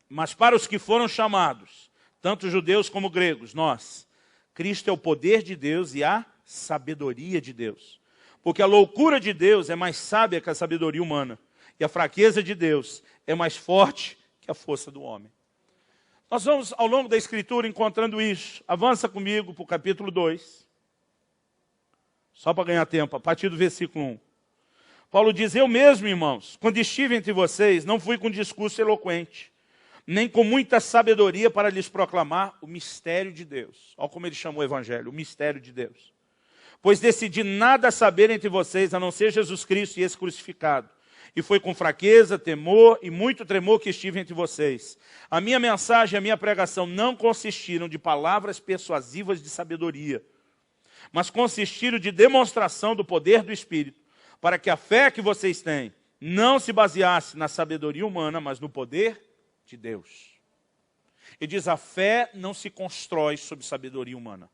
Mas para os que foram chamados, tanto judeus como gregos, nós, Cristo é o poder de Deus e a sabedoria de Deus. Porque a loucura de Deus é mais sábia que a sabedoria humana. E a fraqueza de Deus é mais forte que a força do homem. Nós vamos, ao longo da Escritura, encontrando isso. Avança comigo para o capítulo 2. Só para ganhar tempo, a partir do versículo 1. Paulo diz, eu mesmo, irmãos, quando estive entre vocês, não fui com discurso eloquente, nem com muita sabedoria para lhes proclamar o mistério de Deus. Olha como ele chamou o evangelho, o mistério de Deus. Pois decidi nada saber entre vocês, a não ser Jesus Cristo e esse crucificado. E foi com fraqueza, temor e muito tremor que estive entre vocês. A minha mensagem e a minha pregação não consistiram de palavras persuasivas de sabedoria, mas consistiram de demonstração do poder do Espírito, para que a fé que vocês têm não se baseasse na sabedoria humana, mas no poder de Deus. Ele diz, a fé não se constrói sob sabedoria humana.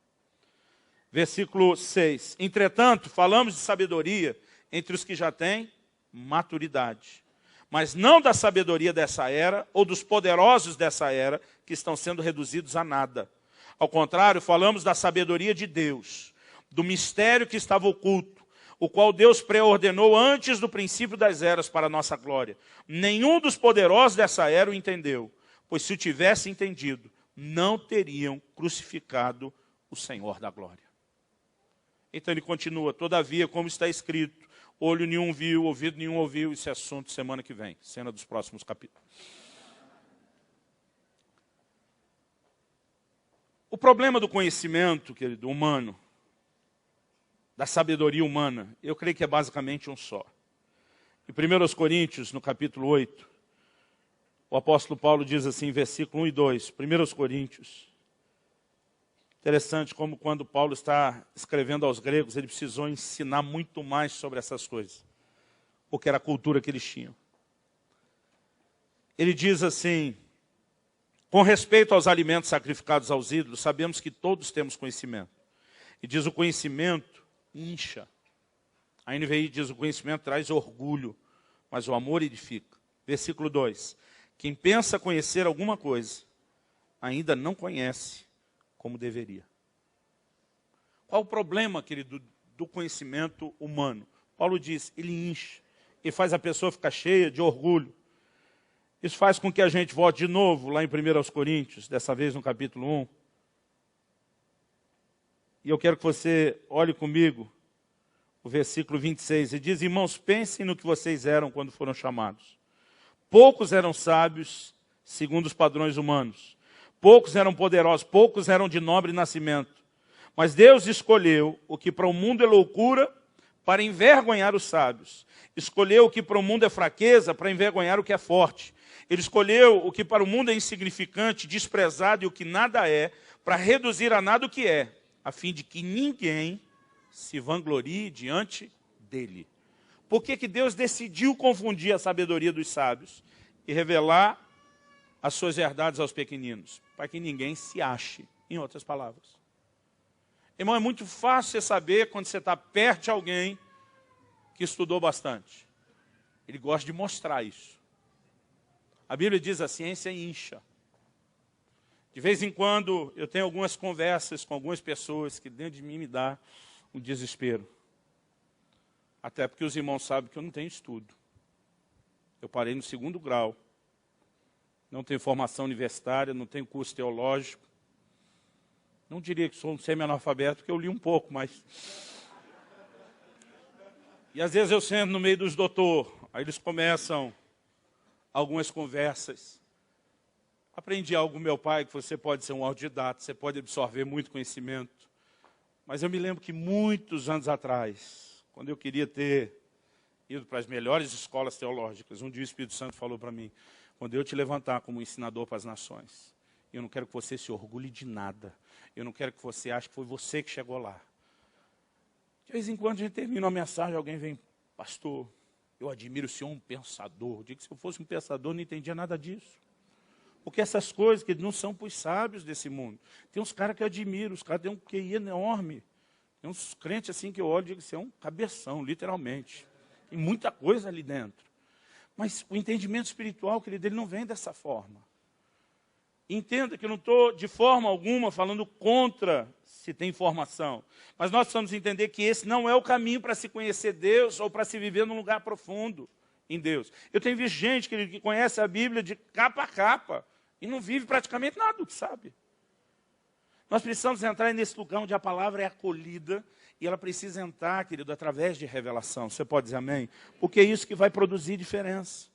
Versículo 6. Entretanto, falamos de sabedoria entre os que já têm maturidade, mas não da sabedoria dessa era ou dos poderosos dessa era que estão sendo reduzidos a nada. Ao contrário, falamos da sabedoria de Deus, do mistério que estava oculto, o qual Deus preordenou antes do princípio das eras para a nossa glória. Nenhum dos poderosos dessa era o entendeu, pois se o tivesse entendido, não teriam crucificado o Senhor da glória. Então ele continua, todavia, como está escrito, olho nenhum viu, ouvido nenhum ouviu, esse assunto semana que vem, cena dos próximos capítulos. O problema do conhecimento, querido, humano, da sabedoria humana, eu creio que é basicamente um só. Em 1 Coríntios, no capítulo 8, o apóstolo Paulo diz assim, versículo 1 e 2, 1 Coríntios. Interessante como quando Paulo está escrevendo aos gregos, ele precisou ensinar muito mais sobre essas coisas, porque era a cultura que eles tinham. Ele diz assim, com respeito aos alimentos sacrificados aos ídolos, sabemos que todos temos conhecimento. E diz o conhecimento incha. A NVI diz o conhecimento traz orgulho, mas o amor edifica. Versículo 2. Quem pensa conhecer alguma coisa, ainda não conhece como deveria. Qual o problema, querido, do conhecimento humano? Paulo diz, ele incha, ele faz a pessoa ficar cheia de orgulho. Isso faz com que a gente volte de novo lá em 1 Coríntios, dessa vez no capítulo 1. E eu quero que você olhe comigo o versículo 26. Ele diz, irmãos, pensem no que vocês eram quando foram chamados. Poucos eram sábios, segundo os padrões humanos. Poucos eram poderosos, poucos eram de nobre nascimento. Mas Deus escolheu o que para o mundo é loucura, para envergonhar os sábios. Escolheu o que para o mundo é fraqueza, para envergonhar o que é forte. Ele escolheu o que para o mundo é insignificante, desprezado e o que nada é, para reduzir a nada o que é, a fim de que ninguém se vanglorie diante dele. Por que que Deus decidiu confundir a sabedoria dos sábios e revelar as suas verdades aos pequeninos? Para que ninguém se ache, em outras palavras. Irmão, é muito fácil você saber quando você está perto de alguém que estudou bastante. Ele gosta de mostrar isso. A Bíblia diz, a ciência incha. De vez em quando eu tenho algumas conversas com algumas pessoas que dentro de mim me dá um desespero. Até porque os irmãos sabem que eu não tenho estudo. Eu parei no 2º grau. Não tenho formação universitária, não tenho curso teológico. Não diria que sou um semi-analfabeto, porque eu li um pouco, mas... E às vezes eu sento no meio dos doutores, aí eles começam algumas conversas. Aprendi algo com meu pai, que você pode ser um autodidata, você pode absorver muito conhecimento. Mas eu me lembro que muitos anos atrás, quando eu queria ter ido para as melhores escolas teológicas, um dia o Espírito Santo falou para mim, quando eu te levantar como ensinador para as nações, eu não quero que você se orgulhe de nada. Eu não quero que você ache que foi você que chegou lá. De vez em quando a gente termina uma mensagem, alguém vem, pastor, eu admiro o senhor um pensador. Eu digo que se eu fosse um pensador, eu não entendia nada disso. Porque essas coisas que não são para os sábios desse mundo. Tem uns caras que eu admiro, os caras têm um QI enorme. Tem uns crentes assim que eu olho e digo que você é um cabeção, literalmente. Tem muita coisa ali dentro. Mas o entendimento espiritual, querido, ele não vem dessa forma. Entenda que eu não estou de forma alguma falando contra se tem informação. Mas nós precisamos entender que esse não é o caminho para se conhecer Deus ou para se viver num lugar profundo em Deus. Eu tenho visto gente que conhece a Bíblia de capa a capa e não vive praticamente nada do que sabe. Nós precisamos entrar nesse lugar onde a palavra é acolhida e ela precisa entrar, querido, através de revelação. Você pode dizer amém? Porque é isso que vai produzir diferença.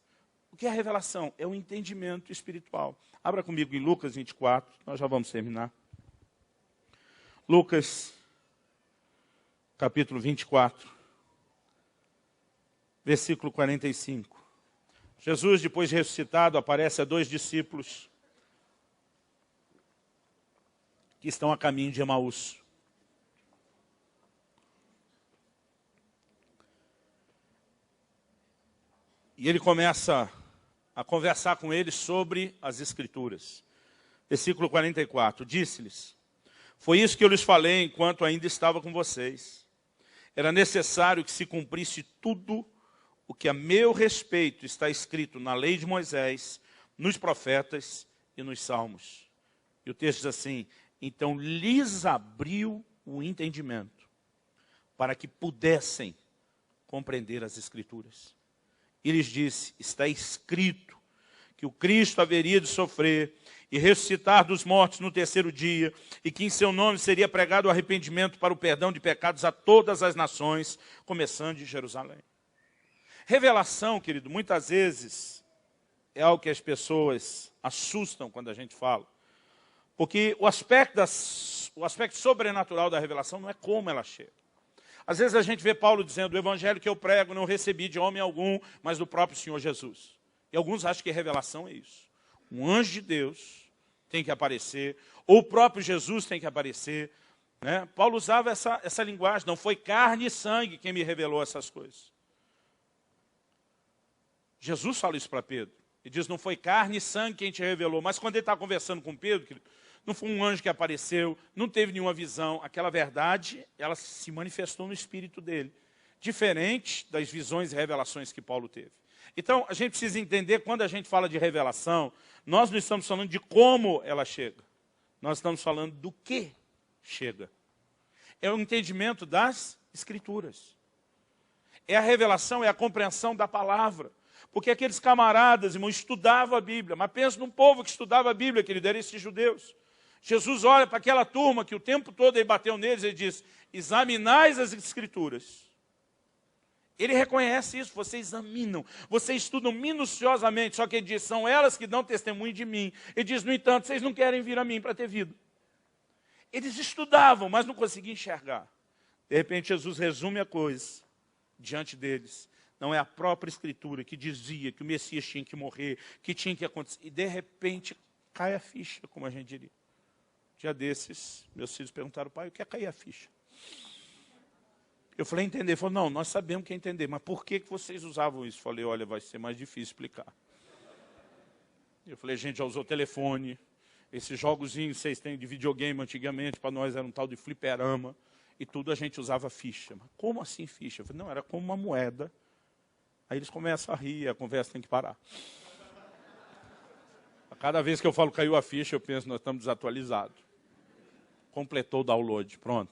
O que é a revelação? É o entendimento espiritual. Abra comigo em Lucas 24, nós já vamos terminar. Lucas, capítulo 24, versículo 45. Jesus, depois de ressuscitado, aparece a 2 discípulos que estão a caminho de Emaús. E ele começa a conversar com eles sobre as Escrituras. Versículo 44, disse-lhes, foi isso que eu lhes falei enquanto ainda estava com vocês. Era necessário que se cumprisse tudo o que a meu respeito está escrito na lei de Moisés, nos profetas e nos salmos. E o texto diz assim, então lhes abriu o entendimento, para que pudessem compreender as Escrituras. E lhes disse, está escrito que o Cristo haveria de sofrer e ressuscitar dos mortos no 3º dia, e que em seu nome seria pregado o arrependimento para o perdão de pecados a todas as nações, começando de Jerusalém. Revelação, querido, muitas vezes é algo que as pessoas assustam quando a gente fala. Porque o aspecto sobrenatural da revelação não é como ela chega. Às vezes a gente vê Paulo dizendo, o evangelho que eu prego não recebi de homem algum, mas do próprio Senhor Jesus. E alguns acham que revelação é isso. Um anjo de Deus tem que aparecer, ou o próprio Jesus tem que aparecer. Né? Paulo usava essa linguagem, não foi carne e sangue quem me revelou essas coisas. Jesus fala isso para Pedro. Ele diz, não foi carne e sangue quem te revelou. Mas quando ele está conversando com Pedro, querido, não foi um anjo que apareceu, não teve nenhuma visão. Aquela verdade, ela se manifestou no espírito dele. Diferente das visões e revelações que Paulo teve. Então, a gente precisa entender, quando a gente fala de revelação, nós não estamos falando de como ela chega. Nós estamos falando do que chega. É o entendimento das Escrituras. É a revelação, é a compreensão da palavra. Porque aqueles camaradas, irmão, estudavam a Bíblia. Mas pensa num povo que estudava a Bíblia, querido, eram esses judeus. Jesus olha para aquela turma que o tempo todo ele bateu neles e diz, examinais as Escrituras. Ele reconhece isso, vocês examinam, vocês estudam minuciosamente, só que ele diz, são elas que dão testemunho de mim. Ele diz, no entanto, vocês não querem vir a mim para ter vida. Eles estudavam, mas não conseguiam enxergar. De repente, Jesus resume a coisa diante deles. Não é a própria Escritura que dizia que o Messias tinha que morrer, que tinha que acontecer. E de repente, cai a ficha, como a gente diria. Dia desses, meus filhos perguntaram, pai, o que é cair a ficha? Eu falei, entender. Ele falou, não, nós sabemos que é entender, mas por que vocês usavam isso? Eu falei, olha, vai ser mais difícil explicar. Eu falei, a gente já usou telefone, esses jogozinhos que vocês têm de videogame antigamente, para nós era um tal de fliperama, e tudo a gente usava ficha. Mas como assim ficha? Eu falei, não, era como uma moeda. Aí eles começam a rir, a conversa tem que parar. Cada vez que eu falo caiu a ficha, eu penso, nós estamos desatualizados. Completou o download, pronto.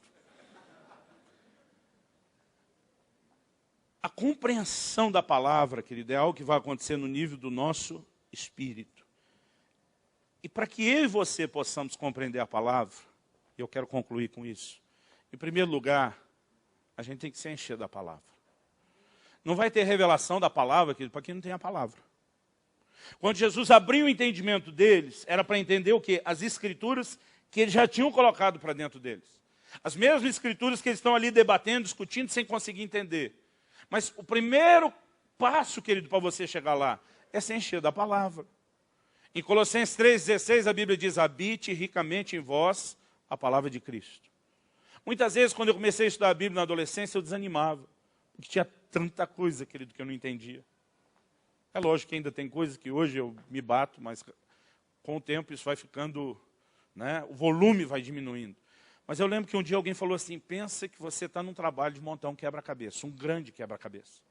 A compreensão da palavra, querido, é algo que vai acontecer no nível do nosso espírito. E para que eu e você possamos compreender a palavra, eu quero concluir com isso. Em primeiro lugar, a gente tem que se encher da palavra. Não vai ter revelação da palavra, querido, para quem não tem a palavra. Quando Jesus abriu o entendimento deles, era para entender o quê? As escrituras que eles já tinham colocado para dentro deles. As mesmas escrituras que eles estão ali debatendo, discutindo, sem conseguir entender. Mas o primeiro passo, querido, para você chegar lá, é se encher da palavra. Em Colossenses 3,16, a Bíblia diz, habite ricamente em vós a palavra de Cristo. Muitas vezes, quando eu comecei a estudar a Bíblia na adolescência, eu desanimava. Porque tinha tanta coisa, querido, que eu não entendia. É lógico que ainda tem coisas que hoje eu me bato, mas com o tempo isso vai ficando, né, o volume vai diminuindo. Mas eu lembro que um dia alguém falou assim, pensa que você está num trabalho de montar um quebra-cabeça, um grande quebra-cabeça.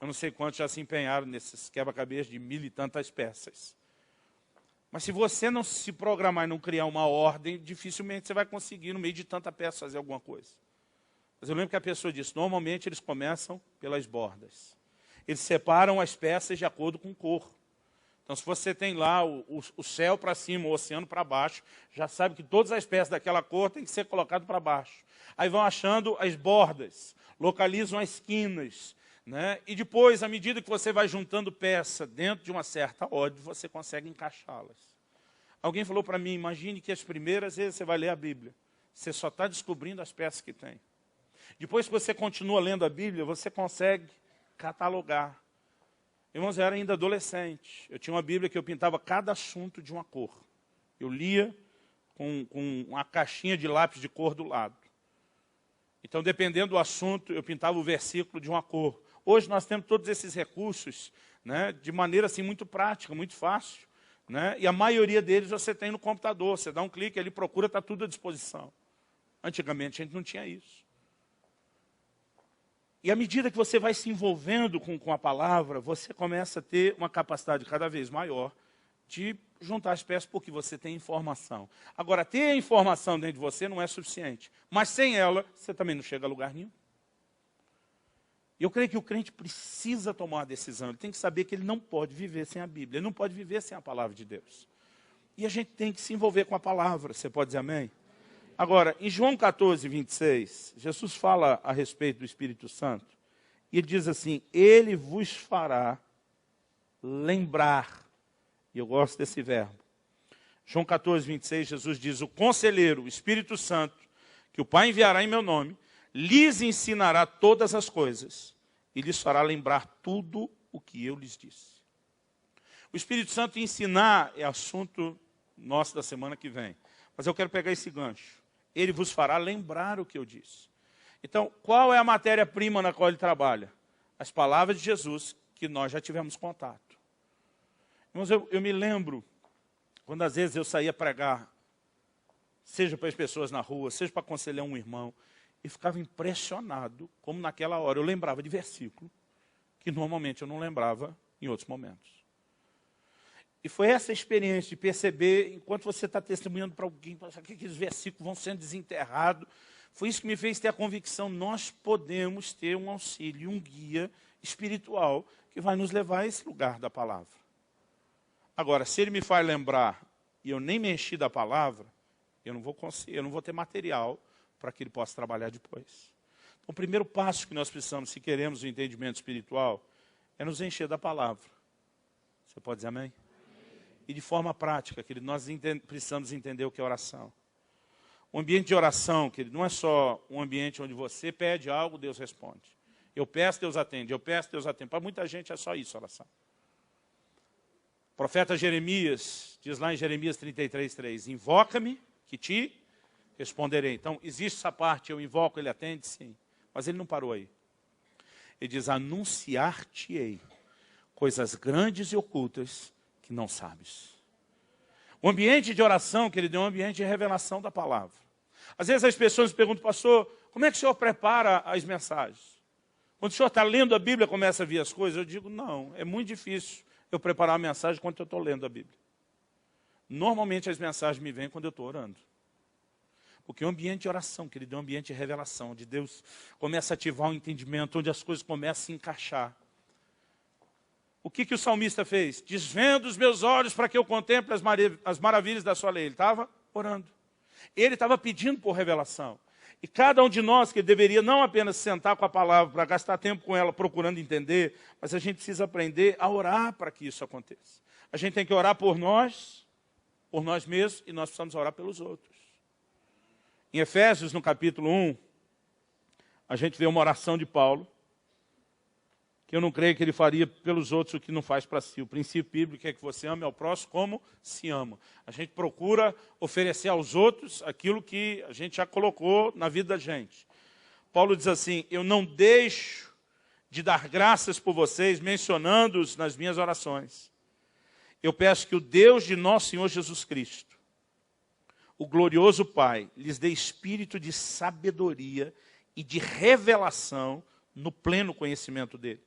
Eu não sei quantos já se empenharam nesses quebra-cabeças de 1000 e tantas peças. Mas se você não se programar e não criar uma ordem, dificilmente você vai conseguir, no meio de tanta peça, fazer alguma coisa. Mas eu lembro que a pessoa disse, normalmente eles começam pelas bordas. Eles separam as peças de acordo com cor. Então, se você tem lá o céu para cima, o oceano para baixo, já sabe que todas as peças daquela cor têm que ser colocadas para baixo. Aí vão achando as bordas, localizam as esquinas, né? E depois, à medida que você vai juntando peça dentro de uma certa ordem, você consegue encaixá-las. Alguém falou para mim, imagine que as primeiras vezes você vai ler a Bíblia, você só está descobrindo as peças que tem. Depois que você continua lendo a Bíblia, você consegue catalogar. Irmãos, eu era ainda adolescente. Eu tinha uma Bíblia que eu pintava cada assunto de uma cor. Eu lia com uma caixinha de lápis de cor do lado. Então, dependendo do assunto, eu pintava o versículo de uma cor. Hoje nós temos todos esses recursos, né, de maneira assim, muito prática, muito fácil. Né, e a maioria deles você tem no computador. Você dá um clique, ele procura, está tudo à disposição. Antigamente a gente não tinha isso. E à medida que você vai se envolvendo com a palavra, você começa a ter uma capacidade cada vez maior de juntar as peças, porque você tem informação. Agora, ter a informação dentro de você não é suficiente. Mas sem ela, você também não chega a lugar nenhum. E eu creio que o crente precisa tomar uma decisão. Ele tem que saber que ele não pode viver sem a Bíblia. Ele não pode viver sem a palavra de Deus. E a gente tem que se envolver com a palavra. Você pode dizer amém? Agora, em João 14, 26, Jesus fala a respeito do Espírito Santo, e ele diz assim, ele vos fará lembrar, e eu gosto desse verbo. João 14, 26, Jesus diz, o conselheiro, o Espírito Santo, que o Pai enviará em meu nome, lhes ensinará todas as coisas, e lhes fará lembrar tudo o que eu lhes disse. O Espírito Santo ensinar é assunto nosso da semana que vem, mas eu quero pegar esse gancho. Ele vos fará lembrar o que eu disse. Então, qual é a matéria-prima na qual ele trabalha? As palavras de Jesus, que nós já tivemos contato. Irmãos, eu me lembro, quando às vezes eu saía pregar, seja para as pessoas na rua, seja para aconselhar um irmão, e ficava impressionado, como naquela hora eu lembrava de versículo, que normalmente eu não lembrava em outros momentos. E foi essa experiência de perceber, enquanto você está testemunhando para alguém, que aqueles versículos vão sendo desenterrados, foi isso que me fez ter a convicção, nós podemos ter um auxílio, um guia espiritual, que vai nos levar a esse lugar da palavra. Agora, se ele me faz lembrar, e eu nem me enchi da palavra, eu não vou ter material para que ele possa trabalhar depois. Então, o primeiro passo que nós precisamos, se queremos o entendimento espiritual, é nos encher da palavra. Você pode dizer amém? E de forma prática, querido, nós precisamos entender o que é oração. O ambiente de oração, querido, não é só um ambiente onde você pede algo, Deus responde. Eu peço, Deus atende. Eu peço, Deus atende. Para muita gente é só isso, oração. O profeta Jeremias, diz lá em Jeremias 33:3, invoca-me, que te responderei. Então, existe essa parte, eu invoco, ele atende, sim. Mas ele não parou aí. Ele diz, anunciar-te-ei coisas grandes e ocultas que não sabes. O ambiente de oração, querido, é um ambiente de revelação da palavra. Às vezes as pessoas me perguntam, pastor, como é que o senhor prepara as mensagens? Quando o senhor está lendo a Bíblia, começa a ver as coisas, eu digo, não, é muito difícil eu preparar a mensagem quando eu estou lendo a Bíblia. Normalmente as mensagens me vêm quando eu estou orando. Porque o ambiente de oração, querido, é um ambiente de revelação, onde Deus começa a ativar o entendimento, onde as coisas começam a se encaixar. O que o salmista fez? Desvendo os meus olhos para que eu contemple as maravilhas da sua lei. Ele estava orando. Ele estava pedindo por revelação. E cada um de nós que deveria não apenas sentar com a palavra para gastar tempo com ela procurando entender, mas a gente precisa aprender a orar para que isso aconteça. A gente tem que orar por nós mesmos, e nós precisamos orar pelos outros. Em Efésios, no capítulo 1, a gente vê uma oração de Paulo, que eu não creio que ele faria pelos outros o que não faz para si. O princípio bíblico é que você ame ao próximo como se ama. A gente procura oferecer aos outros aquilo que a gente já colocou na vida da gente. Paulo diz assim: eu não deixo de dar graças por vocês, mencionando-os nas minhas orações. Eu peço que o Deus de nosso Senhor Jesus Cristo, o glorioso Pai, lhes dê espírito de sabedoria e de revelação no pleno conhecimento dele.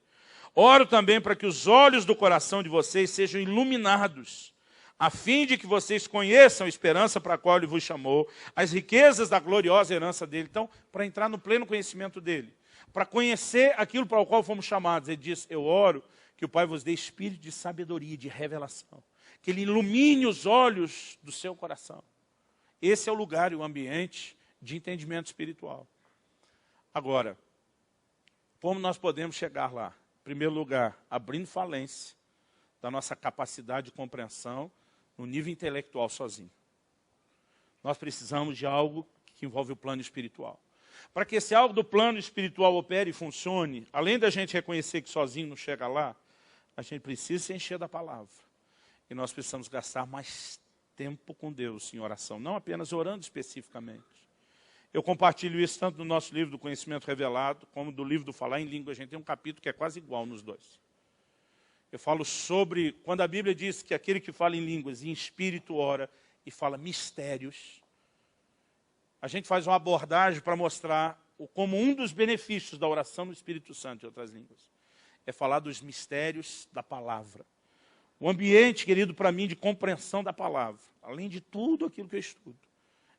Oro também para que os olhos do coração de vocês sejam iluminados, a fim de que vocês conheçam a esperança para a qual ele vos chamou, as riquezas da gloriosa herança dele. Então, para entrar no pleno conhecimento dele, para conhecer aquilo para o qual fomos chamados, ele diz: eu oro que o Pai vos dê espírito de sabedoria, de revelação, que ele ilumine os olhos do seu coração. Esse é o lugar e o ambiente de entendimento espiritual. Agora, como nós podemos chegar lá? Em primeiro lugar, abrindo falência da nossa capacidade de compreensão no nível intelectual sozinho. Nós precisamos de algo que envolve o plano espiritual. Para que esse algo do plano espiritual opere e funcione, além da gente reconhecer que sozinho não chega lá, a gente precisa se encher da palavra. E nós precisamos gastar mais tempo com Deus em oração, não apenas orando especificamente. Eu compartilho isso tanto no nosso livro do Conhecimento Revelado, como do livro do Falar em Língua. A gente tem um capítulo que é quase igual nos dois. Eu falo sobre, quando a Bíblia diz que aquele que fala em línguas e em espírito ora e fala mistérios, a gente faz uma abordagem para mostrar como um dos benefícios da oração no Espírito Santo, em outras línguas, é falar dos mistérios da palavra. O ambiente, querido, para mim, de compreensão da palavra, além de tudo aquilo que eu estudo,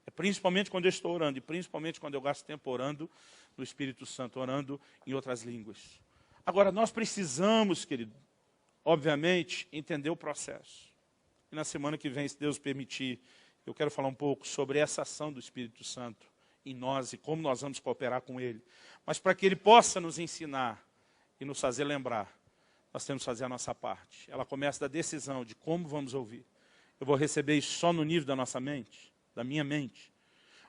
é principalmente quando eu estou orando, e principalmente quando eu gasto tempo orando no Espírito Santo, orando em outras línguas. Agora, nós precisamos, querido, obviamente, entender o processo. E na semana que vem, se Deus permitir, eu quero falar um pouco sobre essa ação do Espírito Santo em nós e como nós vamos cooperar com Ele. Mas para que Ele possa nos ensinar e nos fazer lembrar, nós temos que fazer a nossa parte. Ela começa da decisão de como vamos ouvir. Eu vou receber isso só no nível da nossa mente, da minha mente,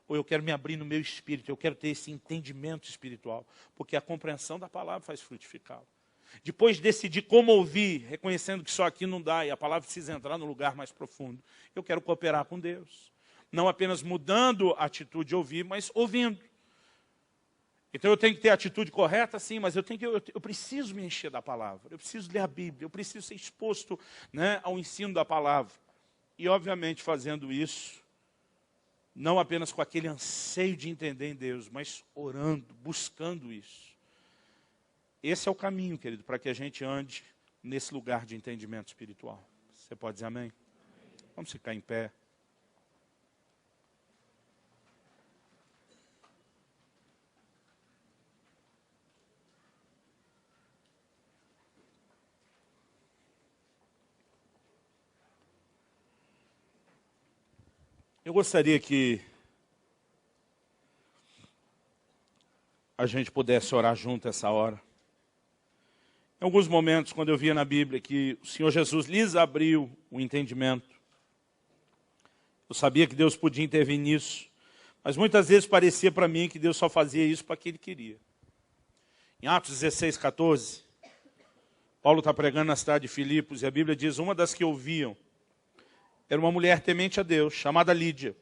ou eu quero me abrir no meu espírito, eu quero ter esse entendimento espiritual, porque a compreensão da palavra faz frutificá-la. Depois de decidir como ouvir, reconhecendo que só aqui não dá, e a palavra precisa entrar no lugar mais profundo, eu quero cooperar com Deus. Não apenas mudando a atitude de ouvir, mas ouvindo. Então eu tenho que ter a atitude correta, sim, mas eu preciso me encher da palavra, eu preciso ler a Bíblia, eu preciso ser exposto, né, ao ensino da palavra. E obviamente fazendo isso, não apenas com aquele anseio de entender em Deus, mas orando, buscando isso. Esse é o caminho, querido, para que a gente ande nesse lugar de entendimento espiritual. Você pode dizer amém? Vamos ficar em pé. Eu gostaria que a gente pudesse orar junto essa hora. Em alguns momentos, quando eu via na Bíblia que o Senhor Jesus lhes abriu o entendimento, eu sabia que Deus podia intervir nisso, mas muitas vezes parecia para mim que Deus só fazia isso para que Ele queria. Em Atos 16, 14, Paulo está pregando na cidade de Filipos, e a Bíblia diz: uma das que ouviam era uma mulher temente a Deus, chamada Lídia,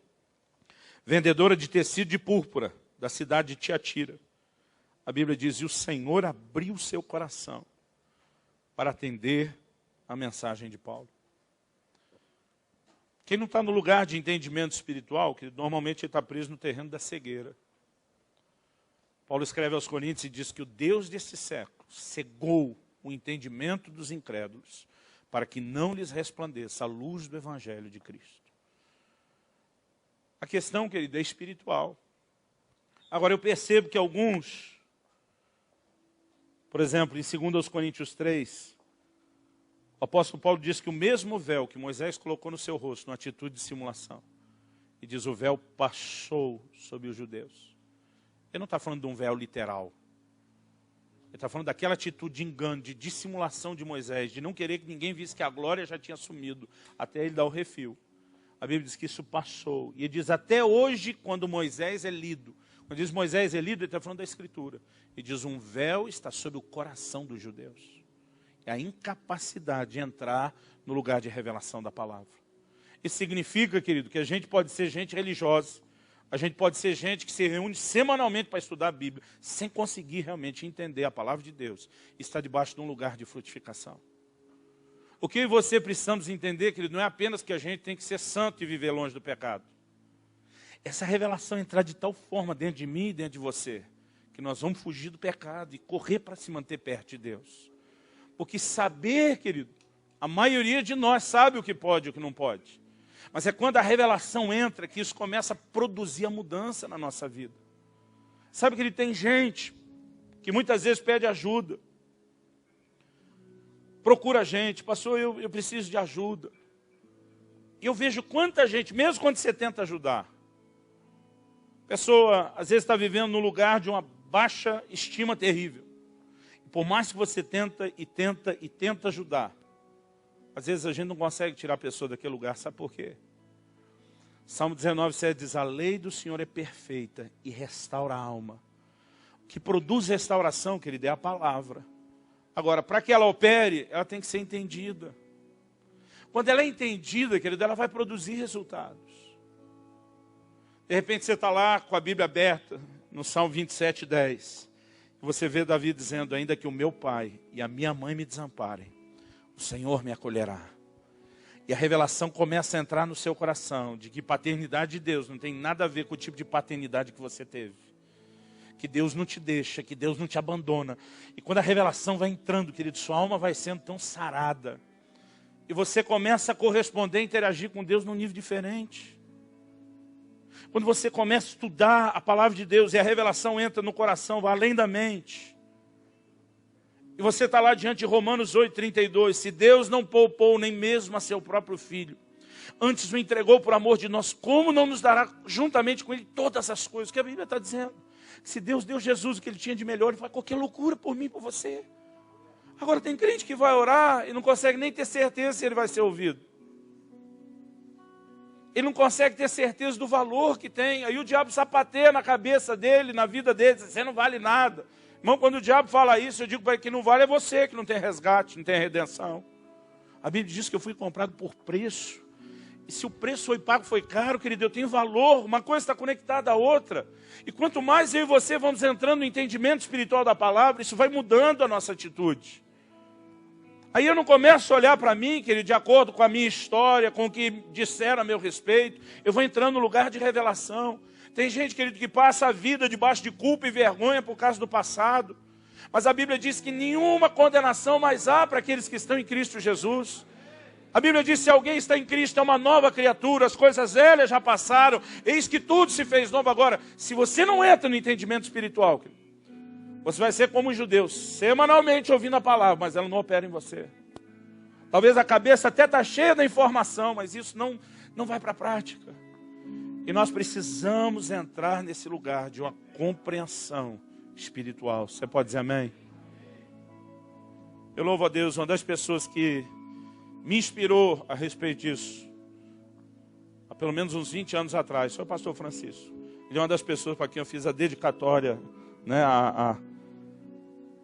vendedora de tecido de púrpura, da cidade de Tiatira. A Bíblia diz: e o Senhor abriu seu coração para atender a mensagem de Paulo. Quem não está no lugar de entendimento espiritual, que normalmente ele está preso no terreno da cegueira. Paulo escreve aos Coríntios e diz que o Deus desse século cegou o entendimento dos incrédulos, para que não lhes resplandeça a luz do Evangelho de Cristo. A questão, querido, é espiritual. Agora, eu percebo que alguns, por exemplo, em 2 Coríntios 3, o apóstolo Paulo diz que o mesmo véu que Moisés colocou no seu rosto, numa atitude de simulação, e diz, o véu passou sobre os judeus. Ele não está falando de um véu literal. Ele está falando daquela atitude de engano, de dissimulação de Moisés, de não querer que ninguém visse que a glória já tinha sumido, até ele dar o refil. A Bíblia diz que isso passou. E ele diz, até hoje, quando Moisés é lido, quando diz Moisés é lido, ele está falando da Escritura. Ele diz, um véu está sobre o coração dos judeus. É a incapacidade de entrar no lugar de revelação da palavra. Isso significa, querido, que a gente pode ser gente religiosa, a gente pode ser gente que se reúne semanalmente para estudar a Bíblia, sem conseguir realmente entender a palavra de Deus, e está debaixo de um lugar de frutificação. O que eu e você precisamos entender, querido, não é apenas que a gente tem que ser santo e viver longe do pecado. Essa revelação entrar de tal forma dentro de mim e dentro de você, que nós vamos fugir do pecado e correr para se manter perto de Deus. Porque saber, querido, a maioria de nós sabe o que pode e o que não pode. Mas é quando a revelação entra que isso começa a produzir a mudança na nossa vida. Sabe que ele tem gente que muitas vezes pede ajuda. Procura a gente, pastor, eu preciso de ajuda. E eu vejo quanta gente, mesmo quando você tenta ajudar, a pessoa às vezes está vivendo num lugar de uma baixa estima terrível. E por mais que você tenta ajudar, às vezes a gente não consegue tirar a pessoa daquele lugar. Sabe por quê? Salmo 19:7 diz, a lei do Senhor é perfeita e restaura a alma. O que produz restauração, querido, é a palavra. Agora, para que ela opere, ela tem que ser entendida. Quando ela é entendida, querido, ela vai produzir resultados. De repente você está lá com a Bíblia aberta, no Salmo 27:10. E você vê Davi dizendo, ainda que o meu pai e a minha mãe me desamparem, o Senhor me acolherá. E a revelação começa a entrar no seu coração, de que paternidade de Deus não tem nada a ver com o tipo de paternidade que você teve. Que Deus não te deixa, que Deus não te abandona. E quando a revelação vai entrando, querido, sua alma vai sendo tão sarada. E você começa a corresponder, a interagir com Deus num nível diferente. Quando você começa a estudar a palavra de Deus e a revelação entra no coração, vai além da mente. E você está lá diante de Romanos 8:32. Se Deus não poupou nem mesmo a seu próprio filho, antes o entregou por amor de nós, como não nos dará juntamente com ele todas as coisas? O que a Bíblia está dizendo? Se Deus deu Jesus o que ele tinha de melhor, ele faz qualquer loucura por mim, por você. Agora tem crente que vai orar e não consegue nem ter certeza se ele vai ser ouvido. Ele não consegue ter certeza do valor que tem. Aí o diabo sapateia na cabeça dele, na vida dele, diz, você não vale nada. Irmão, quando o diabo fala isso, eu digo para ele que não vale é você, que não tem resgate, não tem redenção. A Bíblia diz que eu fui comprado por preço. E se o preço foi pago, foi caro, querido, eu tenho valor. Uma coisa está conectada à outra. E quanto mais eu e você vamos entrando no entendimento espiritual da palavra, isso vai mudando a nossa atitude. Aí eu não começo a olhar para mim, querido, de acordo com a minha história, com o que disseram a meu respeito. Eu vou entrando no lugar de revelação. Tem gente, querido, que passa a vida debaixo de culpa e vergonha por causa do passado. Mas a Bíblia diz que nenhuma condenação mais há para aqueles que estão em Cristo Jesus. A Bíblia diz que se alguém está em Cristo é uma nova criatura, as coisas velhas já passaram, eis que tudo se fez novo agora. Se você não entra no entendimento espiritual, querido, você vai ser como os judeus, semanalmente ouvindo a palavra, mas ela não opera em você. Talvez a cabeça até está cheia da informação, mas isso não vai para a prática. E nós precisamos entrar nesse lugar de uma compreensão espiritual. Você pode dizer amém? Eu louvo a Deus, uma das pessoas que me inspirou a respeito disso, há pelo menos uns 20 anos atrás, foi o pastor Francisco. Ele é uma das pessoas para quem eu fiz a dedicatória, né,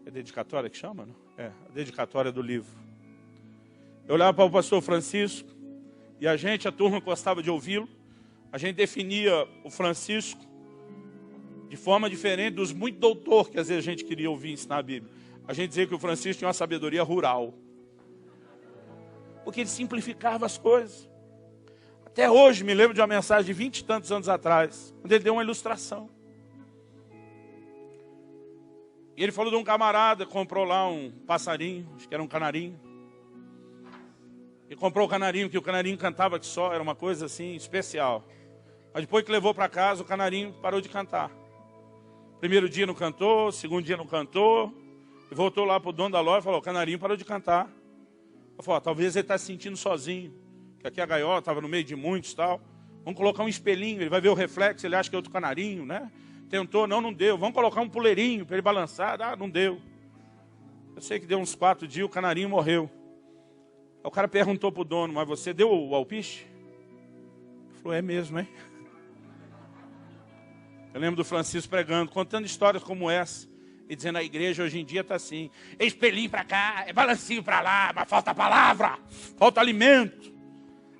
é dedicatória que chama? Não? A dedicatória do livro. Eu olhava para o pastor Francisco e a turma gostava de ouvi-lo. A gente definia o Francisco de forma diferente dos muitos doutores que às vezes a gente queria ouvir ensinar a Bíblia. A gente dizia que o Francisco tinha uma sabedoria rural. Porque ele simplificava as coisas. Até hoje me lembro de uma mensagem de 20 e tantos anos atrás, onde ele deu uma ilustração. E ele falou de um camarada que comprou lá um passarinho, acho que era um canarinho. E comprou o canarinho, que o canarinho cantava que só, era uma coisa assim especial. Mas depois que levou para casa, o canarinho parou de cantar. Primeiro dia não cantou, segundo dia não cantou. E voltou lá para o dono da loja e falou, o canarinho parou de cantar. Eu falei, talvez ele está se sentindo sozinho. Que aqui a gaiola estava no meio de muitos e tal. Vamos colocar um espelhinho, ele vai ver o reflexo, ele acha que é outro canarinho, né? Tentou, não deu. Vamos colocar um puleirinho para ele balançar. Não deu. Eu sei que deu uns 4 dias, o canarinho morreu. Aí o cara perguntou para o dono, mas você deu o alpiste? Ele falou, é mesmo, hein? Eu lembro do Francisco pregando, contando histórias como essa. E dizendo, a igreja hoje em dia está assim. É espelhinho para cá, é balancinho para lá, mas falta palavra, falta alimento.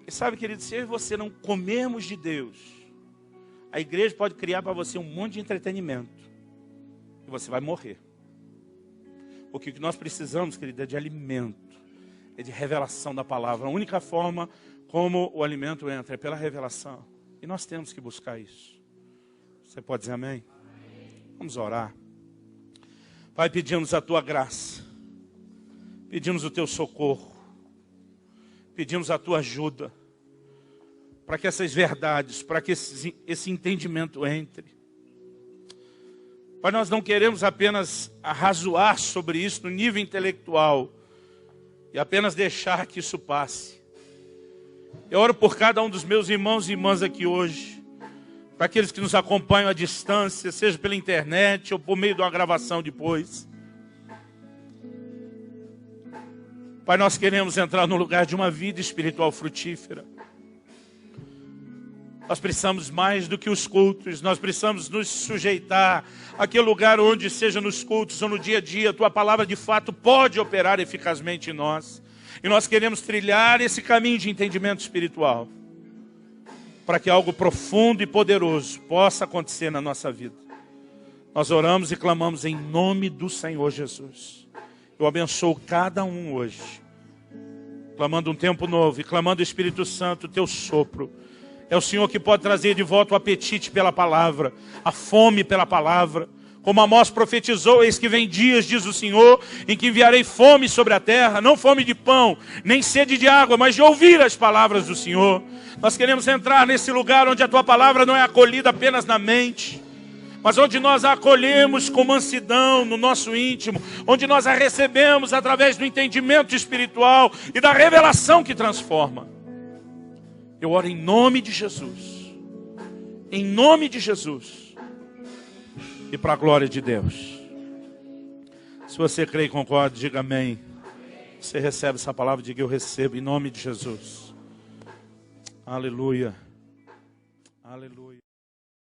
E sabe, querido, se eu e você não comermos de Deus, a igreja pode criar para você um monte de entretenimento. E você vai morrer. Porque o que nós precisamos, querido, é de alimento. É de revelação da palavra. A única forma como o alimento entra é pela revelação. E nós temos que buscar isso. Você pode dizer amém? Vamos orar. Pai, pedimos a tua graça. Pedimos o teu socorro. Pedimos a tua ajuda. Para que essas verdades, para que esse entendimento entre. Pai, nós não queremos apenas arrazoar sobre isso no nível intelectual. E apenas deixar que isso passe. Eu oro por cada um dos meus irmãos e irmãs aqui hoje. Para aqueles que nos acompanham à distância, seja pela internet ou por meio de uma gravação depois. Pai, nós queremos entrar no lugar de uma vida espiritual frutífera. Nós precisamos mais do que os cultos, nós precisamos nos sujeitar àquele lugar onde, seja nos cultos ou no dia a dia, a tua palavra de fato pode operar eficazmente em nós. E nós queremos trilhar esse caminho de entendimento espiritual, para que algo profundo e poderoso possa acontecer na nossa vida. Nós oramos e clamamos em nome do Senhor Jesus. Eu abençoo cada um hoje, clamando um tempo novo e clamando o Espírito Santo, o teu sopro. É o Senhor que pode trazer de volta o apetite pela palavra, a fome pela palavra. Como Amós profetizou, eis que vem dias, diz o Senhor, em que enviarei fome sobre a terra, não fome de pão, nem sede de água, mas de ouvir as palavras do Senhor. Nós queremos entrar nesse lugar onde a tua palavra não é acolhida apenas na mente, mas onde nós a acolhemos com mansidão no nosso íntimo, onde nós a recebemos através do entendimento espiritual e da revelação que transforma. Eu oro em nome de Jesus. Em nome de Jesus. E para a glória de Deus. Se você crê e concorda, diga amém. Você recebe essa palavra, diga eu recebo em nome de Jesus. Aleluia. Aleluia.